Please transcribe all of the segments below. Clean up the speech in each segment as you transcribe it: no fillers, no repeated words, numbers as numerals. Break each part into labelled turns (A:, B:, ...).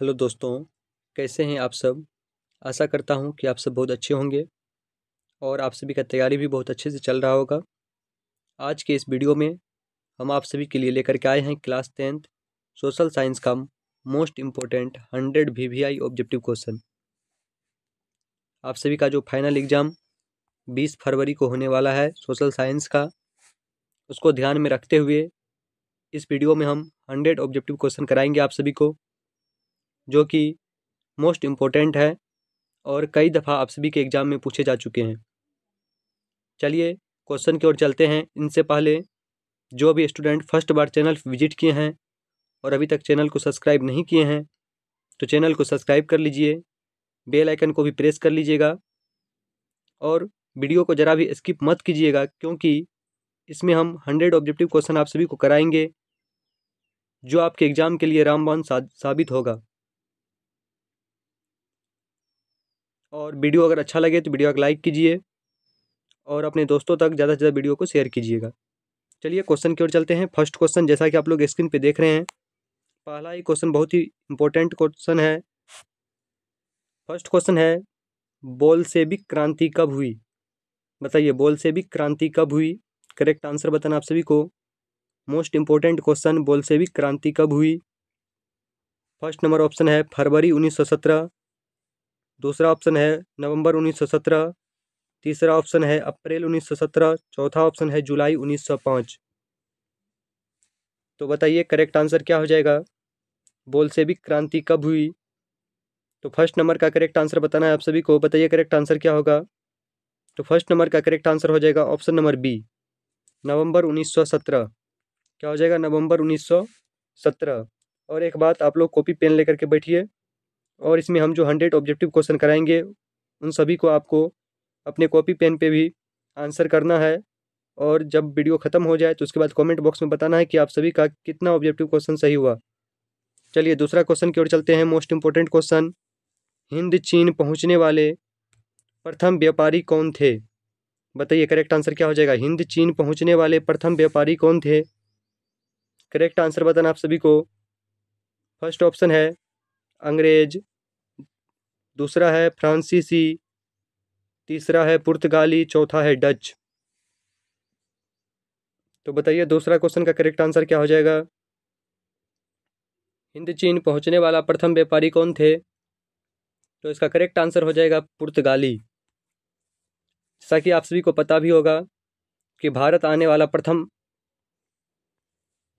A: Hello दोस्तों, कैसे हैं आप सब। आशा करता हूं कि आप सब बहुत अच्छे होंगे और आप सभी का तैयारी भी बहुत अच्छे से चल रहा होगा। आज के इस वीडियो में हम आप सभी के लिए लेकर के आए हैं क्लास 10th सोशल साइंस का most important 100 VVI objective question. आप सभी का जो फाइनल एग्ज़ाम 20 फरवरी को होने वाला है सोशल साइंस का, उसको ध्यान में रखते हुए इस वीडियो में हम 100 ऑब्जेक्टिव क्वेश्चन कराएंगे आप सभी को, जो कि मोस्ट इम्पोर्टेंट है और कई दफ़ा आप सभी के एग्ज़ाम में पूछे जा चुके हैं। चलिए क्वेश्चन की ओर चलते हैं। इनसे पहले जो भी स्टूडेंट फर्स्ट बार चैनल विजिट किए हैं और अभी तक चैनल को सब्सक्राइब नहीं किए हैं तो चैनल को सब्सक्राइब कर लीजिए, बेल आइकन को भी प्रेस कर लीजिएगा और वीडियो को ज़रा भी स्किप मत कीजिएगा, क्योंकि इसमें हम 100 ऑब्जेक्टिव क्वेश्चन आप सभी को कराएंगे जो आपके एग्ज़ाम के लिए रामबाण साबित होगा। और वीडियो अगर अच्छा लगे तो वीडियो को लाइक कीजिए और अपने दोस्तों तक ज़्यादा से ज़्यादा वीडियो को शेयर कीजिएगा। चलिए क्वेश्चन की ओर चलते हैं। फर्स्ट क्वेश्चन, जैसा कि आप लोग स्क्रीन पे देख रहे हैं, पहला ही क्वेश्चन बहुत ही इम्पोर्टेंट क्वेश्चन है। फर्स्ट क्वेश्चन है, बोल्शेविक क्रांति कब हुई? बताइए, बोल्शेविक क्रांति कब हुई? करेक्ट आंसर बताना आप सभी को। मोस्ट इम्पोर्टेंट क्वेश्चन, बोल्शेविक क्रांति कब हुई? फर्स्ट नंबर ऑप्शन है फरवरी 1917, दूसरा ऑप्शन है नवंबर 1917, तीसरा ऑप्शन है अप्रैल 1917, चौथा ऑप्शन है जुलाई 1905। तो बताइए करेक्ट आंसर क्या हो जाएगा? बोल्शेविक क्रांति कब हुई? तो फर्स्ट नंबर का करेक्ट आंसर बताना है आप सभी को। बताइए करेक्ट आंसर क्या होगा? तो फर्स्ट नंबर का करेक्ट आंसर हो जाएगा ऑप्शन नंबर बी, नवंबर 1917। क्या हो जाएगा? नवंबर 1917। और एक बात, आप लोग कॉपी पेन लेकर के बैठिए और इसमें हम जो 100 ऑब्जेक्टिव क्वेश्चन कराएंगे उन सभी को आपको अपने कॉपी पेन पे भी आंसर करना है। और जब वीडियो ख़त्म हो जाए तो उसके बाद कमेंट बॉक्स में बताना है कि आप सभी का कितना ऑब्जेक्टिव क्वेश्चन सही हुआ। चलिए दूसरा क्वेश्चन की ओर चलते हैं। मोस्ट इंपोर्टेंट क्वेश्चन, हिंद चीन पहुंचने वाले प्रथम व्यापारी कौन थे? बताइए करेक्ट आंसर क्या हो जाएगा? हिंद चीन पहुंचने वाले प्रथम व्यापारी कौन थे? करेक्ट आंसर बताना आप सभी को। फर्स्ट ऑप्शन है अंग्रेज, दूसरा है फ्रांसीसी, तीसरा है पुर्तगाली, चौथा है डच। तो बताइए दूसरा क्वेश्चन का करेक्ट आंसर क्या हो जाएगा? हिंद चीन पहुंचने वाला प्रथम व्यापारी कौन थे? तो इसका करेक्ट आंसर हो जाएगा पुर्तगाली। जैसा कि आप सभी को पता भी होगा कि भारत आने वाला प्रथम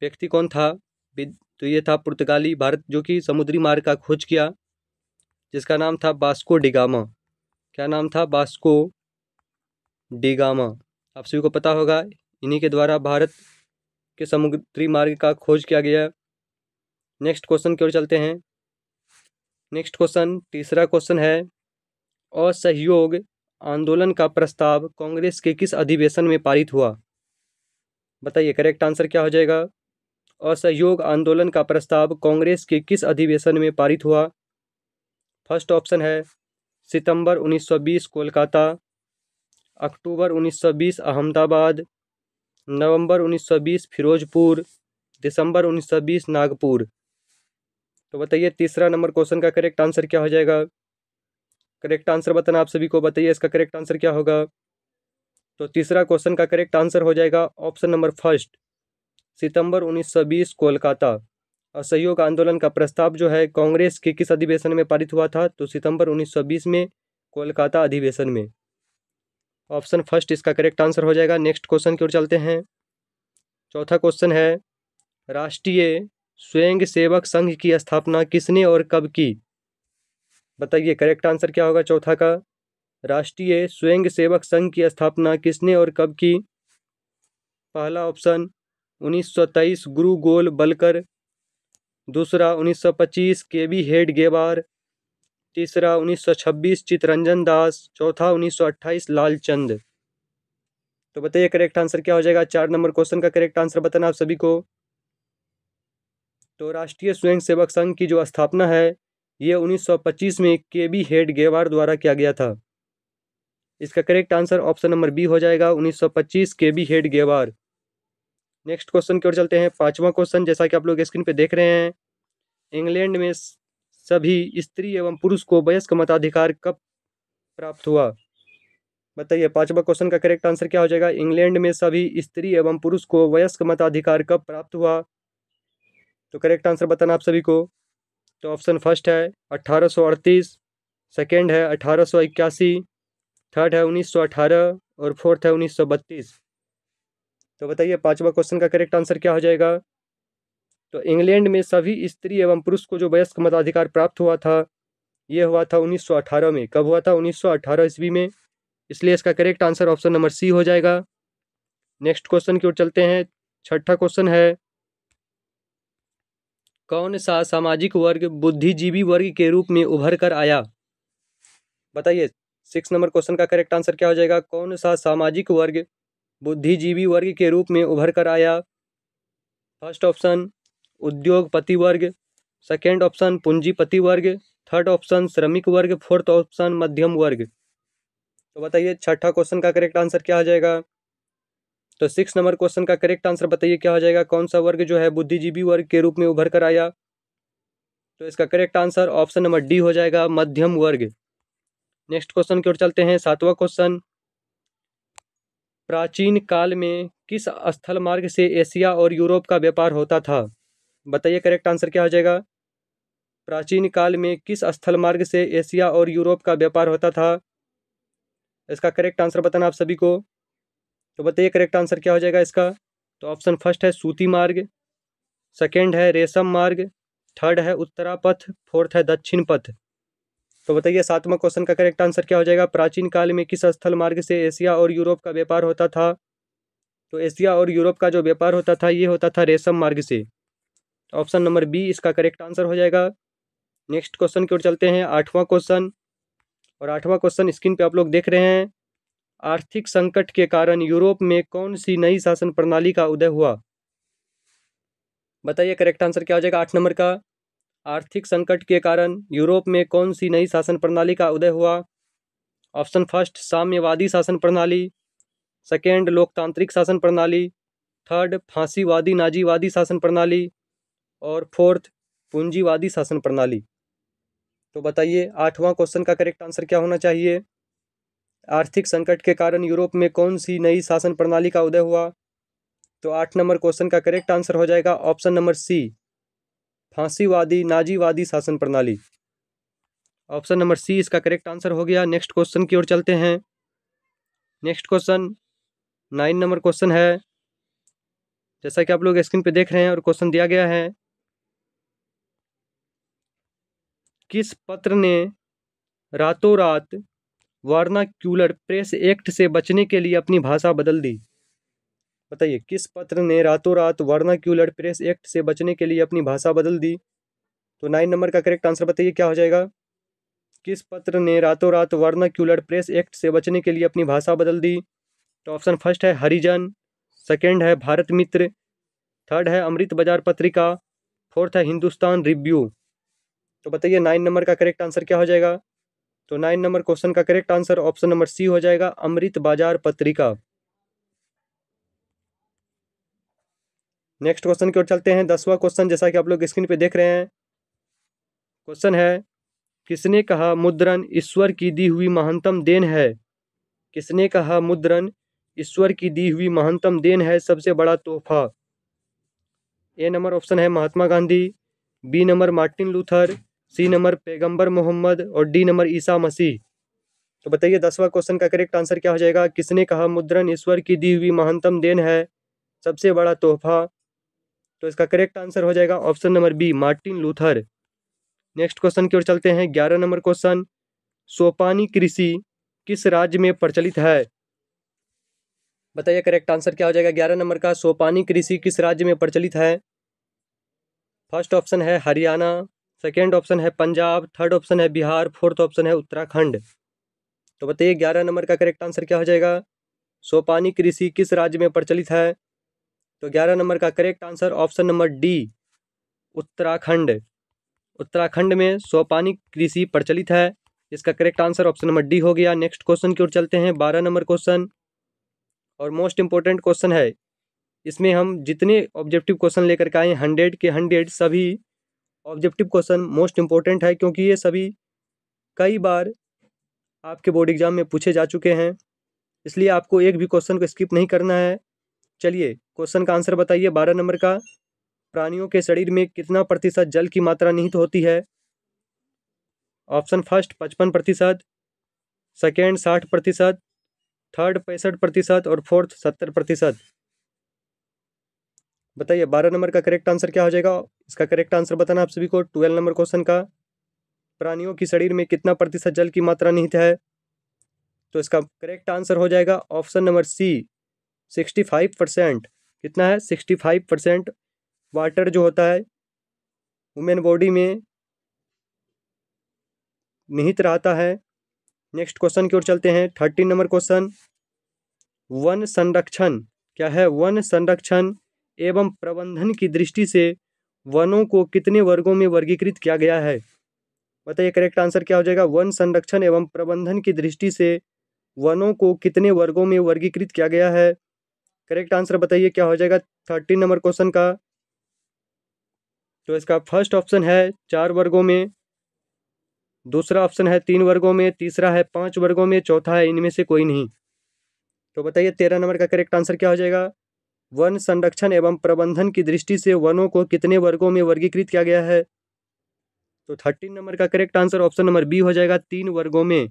A: व्यक्ति कौन था? तो ये था पुर्तगाली भारत, जो कि समुद्री मार्ग का खोज किया, जिसका नाम था वास्को डिगामा। क्या नाम था? Vasco da Gama. आप सभी को पता होगा इन्हीं के द्वारा भारत के समुद्री मार्ग का खोज किया गया। नेक्स्ट क्वेश्चन की ओर चलते हैं। नेक्स्ट क्वेश्चन, तीसरा क्वेश्चन है, असहयोग आंदोलन का प्रस्ताव कांग्रेस के किस अधिवेशन में पारित हुआ? बताइए करेक्ट आंसर क्या हो जाएगा? असहयोग आंदोलन का प्रस्ताव कांग्रेस के किस अधिवेशन में पारित हुआ? फर्स्ट ऑप्शन है सितंबर 1920 कोलकाता, अक्टूबर 1920 अहमदाबाद, नवंबर 1920 फिरोजपुर, दिसंबर 1920 नागपुर। तो बताइए तीसरा नंबर क्वेश्चन का करेक्ट आंसर क्या हो जाएगा? करेक्ट आंसर बताना आप सभी को। बताइए इसका करेक्ट आंसर क्या होगा? तो तीसरा क्वेश्चन का करेक्ट आंसर हो जाएगा ऑप्शन नंबर फर्स्ट, सितंबर 1920 कोलकाता। असहयोग आंदोलन का प्रस्ताव जो है कांग्रेस के किस अधिवेशन में पारित हुआ था? तो सितंबर 1920 में कोलकाता अधिवेशन में। ऑप्शन फर्स्ट इसका करेक्ट आंसर हो जाएगा। नेक्स्ट क्वेश्चन की ओर चलते हैं। चौथा क्वेश्चन है, राष्ट्रीय स्वयंसेवक संघ की स्थापना किसने और कब की? बताइए करेक्ट आंसर क्या होगा चौथा का? राष्ट्रीय स्वयंसेवक संघ की स्थापना किसने और कब की? पहला ऑप्शन 1923 गुरु गोल बलकर, दूसरा 1925 केबी हेडगेवार, तीसरा 1926 चितरंजन दास, चौथा 1928 लालचंद। तो बताइए करेक्ट आंसर क्या हो जाएगा? 4 नंबर क्वेश्चन का करेक्ट आंसर बताना आप सभी को। तो राष्ट्रीय स्वयंसेवक संघ की जो स्थापना है ये 1925 में केबी हेडगेवार द्वारा किया गया था। इसका correct answer option number B हो जाएगा, 1925 केबी हेडगेवार। नेक्स्ट क्वेश्चन की ओर चलते हैं। पांचवा क्वेश्चन, जैसा कि आप लोग स्क्रीन पे देख रहे हैं, इंग्लैंड में सभी स्त्री एवं पुरुष को वयस्क मताधिकार कब प्राप्त हुआ? बताइए, पांचवा क्वेश्चन का करेक्ट आंसर क्या हो जाएगा? इंग्लैंड में सभी स्त्री एवं पुरुष को वयस्क मताधिकार कब प्राप्त हुआ? तो करेक्ट आंसर बताना आप सभी को। तो ऑप्शन फर्स्ट है 1838, सेकेंड है 1881, थर्ड है 1918 और फोर्थ है 1932। तो बताइए, पांचवा क्वेश्चन का करेक्ट आंसर क्या हो जाएगा? तो इंग्लैंड में सभी स्त्री एवं पुरुष को जो वयस्क मताधिकार प्राप्त हुआ था, ये हुआ था 1918 में। कब हुआ था? 1918 ईस्वी में। इसलिए इसका correct answer option number C हो जाएगा। नेक्स्ट क्वेश्चन की ओर चलते हैं। छठा क्वेश्चन है, कौन सा सामाजिक वर्ग बुद्धिजीवी वर्ग के रूप में उभर कर आया? बताइए, 6 नंबर क्वेश्चन का करेक्ट आंसर क्या हो जाएगा? कौन सा सामाजिक वर्ग बुद्धिजीवी वर्ग के रूप में उभर कर आया? फर्स्ट ऑप्शन उद्योगपति वर्ग, सेकेंड ऑप्शन पूंजीपति वर्ग, थर्ड ऑप्शन श्रमिक वर्ग, फोर्थ ऑप्शन मध्यम वर्ग। तो बताइए, छठा क्वेश्चन का करेक्ट आंसर क्या हो जाएगा? तो 6 नंबर क्वेश्चन का करेक्ट आंसर बताइए क्या हो जाएगा? कौन सा वर्ग जो है बुद्धिजीवी वर्ग के रूप में उभर कर आया? तो इसका correct answer option number D हो जाएगा, मध्यम वर्ग। नेक्स्ट क्वेश्चन की ओर चलते हैं। सातवां क्वेश्चन, प्राचीन काल में किस स्थल मार्ग से एशिया और यूरोप का व्यापार होता था? बताइए, करेक्ट आंसर क्या हो जाएगा? प्राचीन काल में किस स्थल मार्ग से एशिया और यूरोप का व्यापार होता था? इसका करेक्ट आंसर बताना आप सभी को। तो बताइए, करेक्ट आंसर क्या हो जाएगा इसका? तो ऑप्शन फर्स्ट है सूती मार्ग, सेकेंड है रेशम मार्ग, थर्ड है उत्तरा पथ, फोर्थ है दक्षिण पथ। तो बताइए, सातवां क्वेश्चन का करेक्ट आंसर क्या हो जाएगा? प्राचीन काल में किस स्थल मार्ग से एशिया और यूरोप का व्यापार होता था? तो एशिया और यूरोप का जो व्यापार होता था, ये होता था रेशम मार्ग से। ऑप्शन नंबर बी इसका करेक्ट आंसर हो जाएगा। नेक्स्ट क्वेश्चन की ओर चलते हैं। आठवां क्वेश्चन, और आठवां क्वेश्चन स्क्रीन पे आप लोग देख रहे हैं। आर्थिक संकट के कारण यूरोप में कौन सी नई शासन प्रणाली का उदय हुआ? बताइए, करेक्ट आंसर क्या हो जाएगा 8 नंबर का? आर्थिक संकट के कारण यूरोप में कौन सी नई शासन प्रणाली का उदय हुआ? ऑप्शन फर्स्ट साम्यवादी शासन प्रणाली, सेकेंड लोकतांत्रिक शासन प्रणाली, थर्ड फांसीवादी नाजीवादी शासन प्रणाली और फोर्थ पूंजीवादी शासन प्रणाली। तो बताइए, आठवां क्वेश्चन का करेक्ट आंसर क्या होना चाहिए? आर्थिक संकट के कारण यूरोप में कौन सी नई शासन प्रणाली का उदय हुआ? तो 8 नंबर क्वेश्चन का करेक्ट आंसर हो जाएगा ऑप्शन नंबर सी, फांसीवादी नाजीवादी शासन प्रणाली। ऑप्शन नंबर सी इसका करेक्ट आंसर हो गया। नेक्स्ट क्वेश्चन की ओर चलते हैं। नेक्स्ट क्वेश्चन 9 नंबर क्वेश्चन है। जैसा कि आप लोग स्क्रीन पे देख रहे हैं और क्वेश्चन दिया गया है, किस पत्र ने रातों रात वर्नाक्यूलर प्रेस एक्ट से बचने के लिए अपनी भाषा बदल दी? बताइए, किस पत्र ने रातों रात वर्नाक्यूलर प्रेस एक्ट से बचने के लिए अपनी भाषा बदल दी? तो 9 नंबर का करेक्ट आंसर बताइए क्या हो जाएगा? किस पत्र ने रातों रात वर्नाक्यूलर प्रेस एक्ट से बचने के लिए अपनी भाषा बदल दी? तो ऑप्शन फर्स्ट है हरिजन, सेकेंड है भारत मित्र, थर्ड है अमृत बाजार पत्रिका, फोर्थ है हिंदुस्तान रिव्यू। तो बताइए, 9 नंबर का करेक्ट आंसर क्या हो जाएगा? तो 9 नंबर क्वेश्चन का correct answer option number C हो जाएगा, अमृत बाजार पत्रिका। नेक्स्ट क्वेश्चन की ओर चलते हैं। 10वां क्वेश्चन, जैसा कि आप लोग स्क्रीन पे देख रहे हैं, क्वेश्चन है, किसने कहा मुद्रण ईश्वर की दी हुई महानतम देन है? किसने कहा मुद्रण ईश्वर की दी हुई महानतम देन है, सबसे बड़ा तोहफा? ए नंबर ऑप्शन है Mahatma Gandhi, B number Martin Luther, C number पैगंबर मोहम्मद और डी नंबर ईसा मसीह। तो बताइए, 10वां क्वेश्चन का करेक्ट आंसर क्या हो जाएगा? किसने कहा मुद्रण ईश्वर की दी हुई महानतम देन है, सबसे बड़ा तोहफा? तो इसका करेक्ट आंसर हो जाएगा option number B, Martin Luther. Next question की ओर चलते हैं। 11 नंबर क्वेश्चन, सोपानी कृषि किस राज्य में प्रचलित है? बताइए, करेक्ट आंसर क्या हो जाएगा 11 नंबर का? सोपानी कृषि किस राज्य में प्रचलित है? फर्स्ट ऑप्शन है हरियाणा, सेकेंड ऑप्शन है पंजाब, थर्ड ऑप्शन है बिहार, फोर्थ ऑप्शन है उत्तराखंड। तो बताइए, 11 नंबर का करेक्ट आंसर क्या हो जाएगा? सोपानी कृषि किस राज्य में प्रचलित है? तो 11 नंबर का correct answer option number D, Uttarakhand. Uttarakhand में सोपानी कृषि प्रचलित है। इसका correct answer option number D हो गया। नेक्स्ट क्वेश्चन की ओर चलते हैं। 12 नंबर क्वेश्चन और मोस्ट इंपॉर्टेंट क्वेश्चन है। इसमें हम जितने ऑब्जेक्टिव क्वेश्चन लेकर के आए 100 के 100 सभी ऑब्जेक्टिव क्वेश्चन मोस्ट इंपॉर्टेंट है, क्योंकि ये सभी कई बार आपके बोर्ड एग्जाम में पूछे जा चुके हैं, इसलिए आपको एक भी क्वेश्चन को स्किप नहीं करना है। चलिए क्वेश्चन का आंसर बताइए 12 नंबर का। प्राणियों के शरीर में कितना प्रतिशत जल की मात्रा निहित होती है? ऑप्शन फर्स्ट 55%, सेकेंड 60%, थर्ड 65% और फोर्थ 70%। बताइए 12 नंबर का करेक्ट आंसर क्या हो जाएगा? इसका करेक्ट आंसर बताना आप सभी को 12 नंबर क्वेश्चन का। प्राणियों की शरीर में कितना प्रतिशत जल की मात्रा निहित है? तो इसका करेक्ट आंसर हो जाएगा ऑप्शन नंबर सी 65%। कितना है? 65% वाटर जो होता है वुमेन बॉडी में निहित रहता है। नेक्स्ट क्वेश्चन की ओर चलते हैं। 13 नंबर क्वेश्चन, वन संरक्षण क्या है? वन संरक्षण एवं प्रबंधन की दृष्टि से वनों को कितने वर्गों में वर्गीकृत किया गया है? बताइए करेक्ट आंसर क्या हो जाएगा? वन संरक्षण एवं प्रबंधन की दृष्टि से वनों को कितने वर्गों में वर्गीकृत किया गया है? करेक्ट आंसर बताइए क्या हो जाएगा 13 नंबर क्वेश्चन का? तो इसका फर्स्ट ऑप्शन है 4 वर्गों में, दूसरा ऑप्शन है 3 वर्गों में, तीसरा है 5 वर्गों में, चौथा है इनमें से कोई नहीं। तो बताइए 13 नंबर का करेक्ट आंसर क्या हो जाएगा? वन संरक्षण एवं प्रबंधन की दृष्टि से वनों को कितने वर्गों में वर्गीकृत किया गया है? तो 13 नंबर का correct answer option number B हो जाएगा, 3 वर्गों में।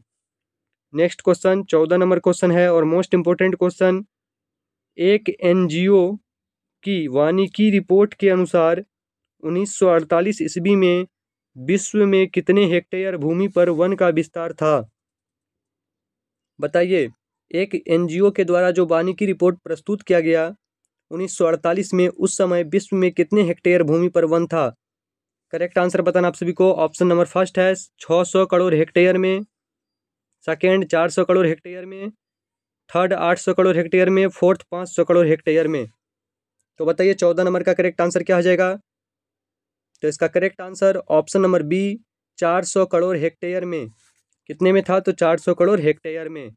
A: नेक्स्ट क्वेश्चन 14 नंबर क्वेश्चन है और मोस्ट इंपोर्टेंट क्वेश्चन, एक एनजीओ की वानिकी रिपोर्ट के अनुसार 1948 ईस्वी में विश्व में कितने हेक्टेयर भूमि पर वन का विस्तार था? बताइए एक एनजीओ के द्वारा जो वानिकी रिपोर्ट प्रस्तुत किया गया 1948 में, उस समय विश्व में कितने हेक्टेयर भूमि पर वन था? करेक्ट आंसर बताना आप सभी को। ऑप्शन नंबर फर्स्ट है 600 करोड़ हेक्टेयर में, सेकेंड 400 करोड़ हेक्टेयर में, थर्ड 800 करोड़ हेक्टेयर में, फोर्थ 500 करोड़ हेक्टेयर में। तो बताइए 14 नंबर का करेक्ट आंसर क्या हो जाएगा? तो इसका correct answer option number B 400 crore hectare में। कितने में था? तो 400 करोड़ हेक्टेयर में।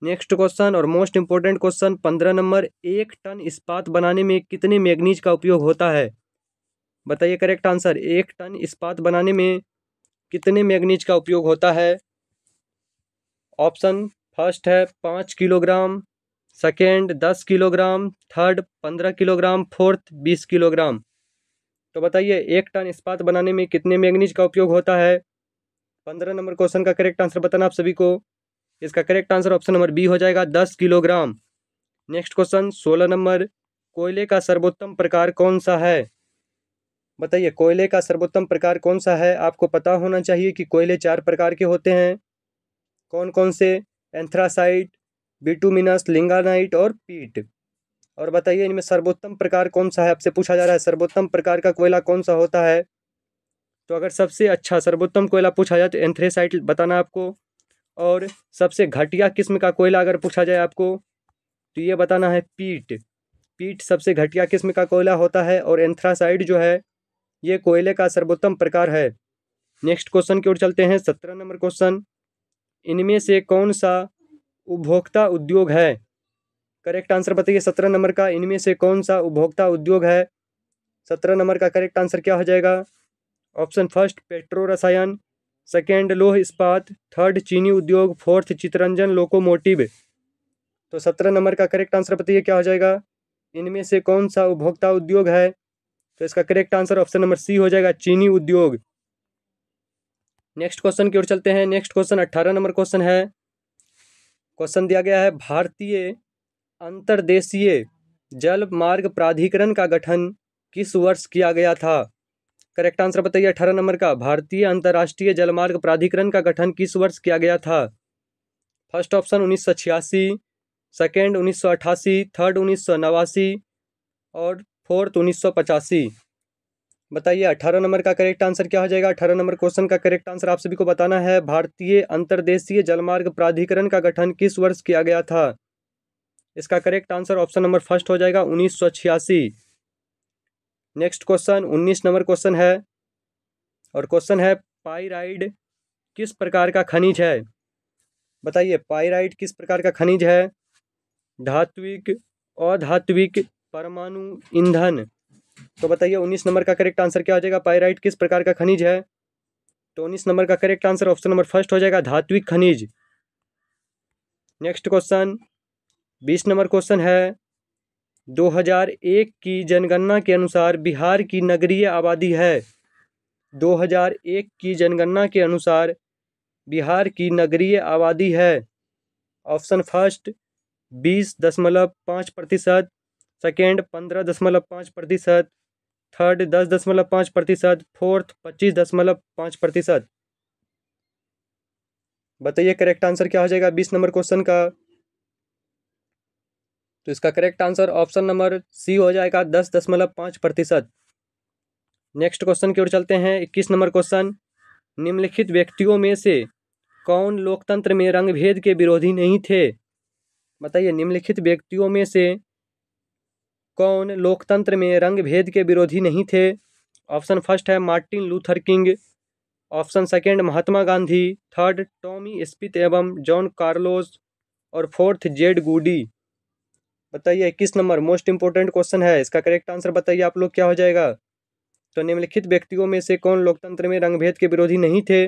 A: नेक्स्ट क्वेश्चन और most important question 15 number, 1 tonne इस्पात बनाने में कितने मैग्नीज का उपयोग होता है? बताइए करेक्ट आंसर। 1 टन इस्पात बनाने में कितने मैग्नीज का उपयोग होता है? ऑप्शन फर्स्ट है 5 kilogram, second 10 kilogram, third 15 kilogram, fourth 20 kilogram. तो बताइए 1 टन इस्पात बनाने में कितने मैग्नीज का उपयोग होता है? 15 नंबर क्वेश्चन का करेक्ट आंसर बताना आप सभी को। इसका correct answer option number B हो जाएगा, 10 किलोग्राम। नेक्स्ट क्वेश्चन 16 नंबर, कोयले का सर्वोत्तम प्रकार कौन सा है? बताइए कोयले का सर्वोत्तम प्रकार कौन सा है? आपको पता होना चाहिए कि कोयले 4 प्रकार के होते हैं। कौन कौन से? एंथ्रासाइट, बिटुमिनस, लिंगानाइट और पीट। और बताइए इनमें सर्वोत्तम प्रकार कौन सा है? आपसे पूछा जा रहा है सर्वोत्तम प्रकार का कोयला कौन सा होता है। तो अगर सबसे अच्छा सर्वोत्तम कोयला पूछा जाए तो एंथ्रेसाइट बताना आपको, और सबसे घटिया किस्म का कोयला अगर पूछा जाए आपको तो ये बताना है पीट। पीट सबसे घटिया किस्म का कोयला होता है और एंथ्रासाइड जो है ये कोयले का सर्वोत्तम प्रकार है। नेक्स्ट क्वेश्चन की ओर चलते हैं। 17 नंबर क्वेश्चन, इनमें से कौन सा उपभोक्ता उद्योग है? करेक्ट आंसर बताइए 17 नंबर का, इनमें से कौन सा उपभोक्ता उद्योग है? 17 नंबर का करेक्ट आंसर क्या हो जाएगा? ऑप्शन फर्स्ट पेट्रो रसायन, सेकेंड लौह इस्पात, थर्ड चीनी उद्योग, फोर्थ चितरंजन लोकोमोटिव। तो 17 नंबर का करेक्ट आंसर बताइए क्या हो जाएगा? इनमें से कौन सा उपभोक्ता उद्योग है? तो इसका correct answer option number C हो जाएगा, चीनी उद्योग। नेक्स्ट क्वेश्चन की ओर चलते हैं। नेक्स्ट क्वेश्चन 18 नंबर क्वेश्चन है। क्वेश्चन दिया गया है, भारतीय अंतर्देशीय जल मार्ग प्राधिकरण का गठन किस वर्ष किया गया था? करेक्ट आंसर बताइए 18 नंबर का। भारतीय अंतर्राष्ट्रीय जलमार्ग प्राधिकरण का गठन किस वर्ष किया गया था? फर्स्ट ऑप्शन 1986, सेकेंड 1988, थर्ड 1989 और फोर्थ 1985। बताइए 18 नंबर का करेक्ट आंसर क्या हो जाएगा? 18 नंबर क्वेश्चन का करेक्ट आंसर आप सभी को बताना है। भारतीय अंतर्देशीय जलमार्ग प्राधिकरण का गठन किस वर्ष किया गया था? इसका correct answer option number first हो जाएगा 1986। नेक्स्ट क्वेश्चन 19 नंबर क्वेश्चन है और क्वेश्चन है, पाइराइड किस प्रकार का खनिज है? बताइए पाइराइड किस प्रकार का खनिज है? धात्विक, अधात्विक, परमाणु ईंधन तो बताइए 19 नंबर का करेक्ट आंसर क्या हो जाएगा? पाइराइट किस प्रकार का खनिज है? तो 19 नंबर का correct answer option number first हो जाएगा, धात्विक खनिज। नेक्स्ट क्वेश्चन 20 नंबर क्वेश्चन है, 2001 की जनगणना के अनुसार बिहार की नगरीय आबादी है। 2001 की जनगणना के अनुसार बिहार की नगरीय आबादी है। Option first 20.5%, second 15.5%, third 10.5%, fourth 25.5%। बताइए करेक्ट आंसर क्या हो जाएगा 20 नंबर क्वेश्चन का? तो इसका correct answer option number C हो जाएगा, 10.5%। नेक्स्ट क्वेश्चन की ओर चलते हैं, 21 नंबर क्वेश्चन, निम्नलिखित व्यक्तियों में से कौन लोकतंत्र में रंगभेद के विरोधी नहीं थे? बताइए निम्नलिखित व्यक्तियों में से कौन लोकतंत्र में रंगभेद के विरोधी नहीं थे? ऑप्शन फर्स्ट है Martin Luther King, option second Mahatma Gandhi, third Tommie Smith एवं जॉन कार्लोस, और फोर्थ जेड गूडी। बताइए 21 नंबर मोस्ट इंपोर्टेंट क्वेश्चन है, इसका करेक्ट आंसर बताइए आप लोग क्या हो जाएगा? तो निम्नलिखित व्यक्तियों में से कौन लोकतंत्र में रंगभेद के विरोधी नहीं थे?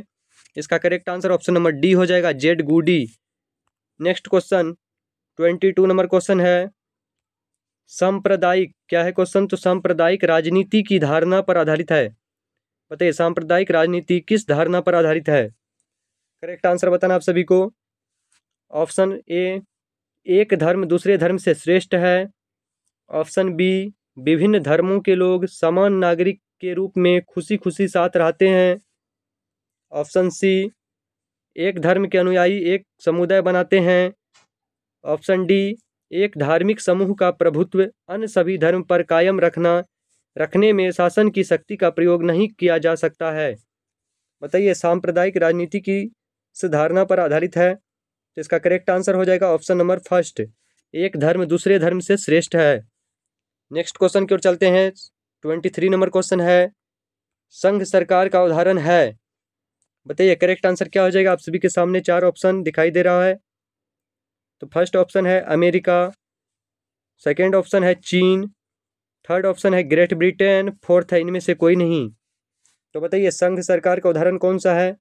A: इसका correct answer option number D हो जाएगा, Jade Goody. Next question 22 number question है, सांप्रदायिक क्या है क्वेश्चन? तो सांप्रदायिक राजनीति की धारणा पर आधारित है। बताइए सांप्रदायिक राजनीति किस धारणा पर आधारित है? करेक्ट आंसर बताना आप सभी को। ऑप्शन ए, एक धर्म दूसरे धर्म से श्रेष्ठ है। ऑप्शन बी, विभिन्न धर्मों के लोग समान नागरिक के रूप में खुशी खुशी साथ रहते हैं। ऑप्शन सी, एक धर्म के अनुयायी एक समुदाय बनाते हैं। ऑप्शन डी, एक धार्मिक समूह का प्रभुत्व अन्य सभी धर्म पर कायम रखने में शासन की शक्ति का प्रयोग नहीं किया जा सकता है। बताइए सांप्रदायिक राजनीति की इस धारणा पर आधारित है। तो इसका करेक्ट आंसर हो जाएगा ऑप्शन नंबर फर्स्ट, एक धर्म दूसरे धर्म से श्रेष्ठ है। नेक्स्ट क्वेश्चन की ओर चलते हैं, 23 नंबर क्वेश्चन है, संघ सरकार का उदाहरण है। बताइए करेक्ट आंसर क्या हो जाएगा? आप सभी के सामने चार ऑप्शन दिखाई दे रहा है। तो फर्स्ट ऑप्शन है अमेरिका, सेकेंड ऑप्शन है चीन, थर्ड ऑप्शन है ग्रेट ब्रिटेन, फोर्थ है इनमें से कोई नहीं। तो बताइए संघ सरकार का उदाहरण कौन सा है?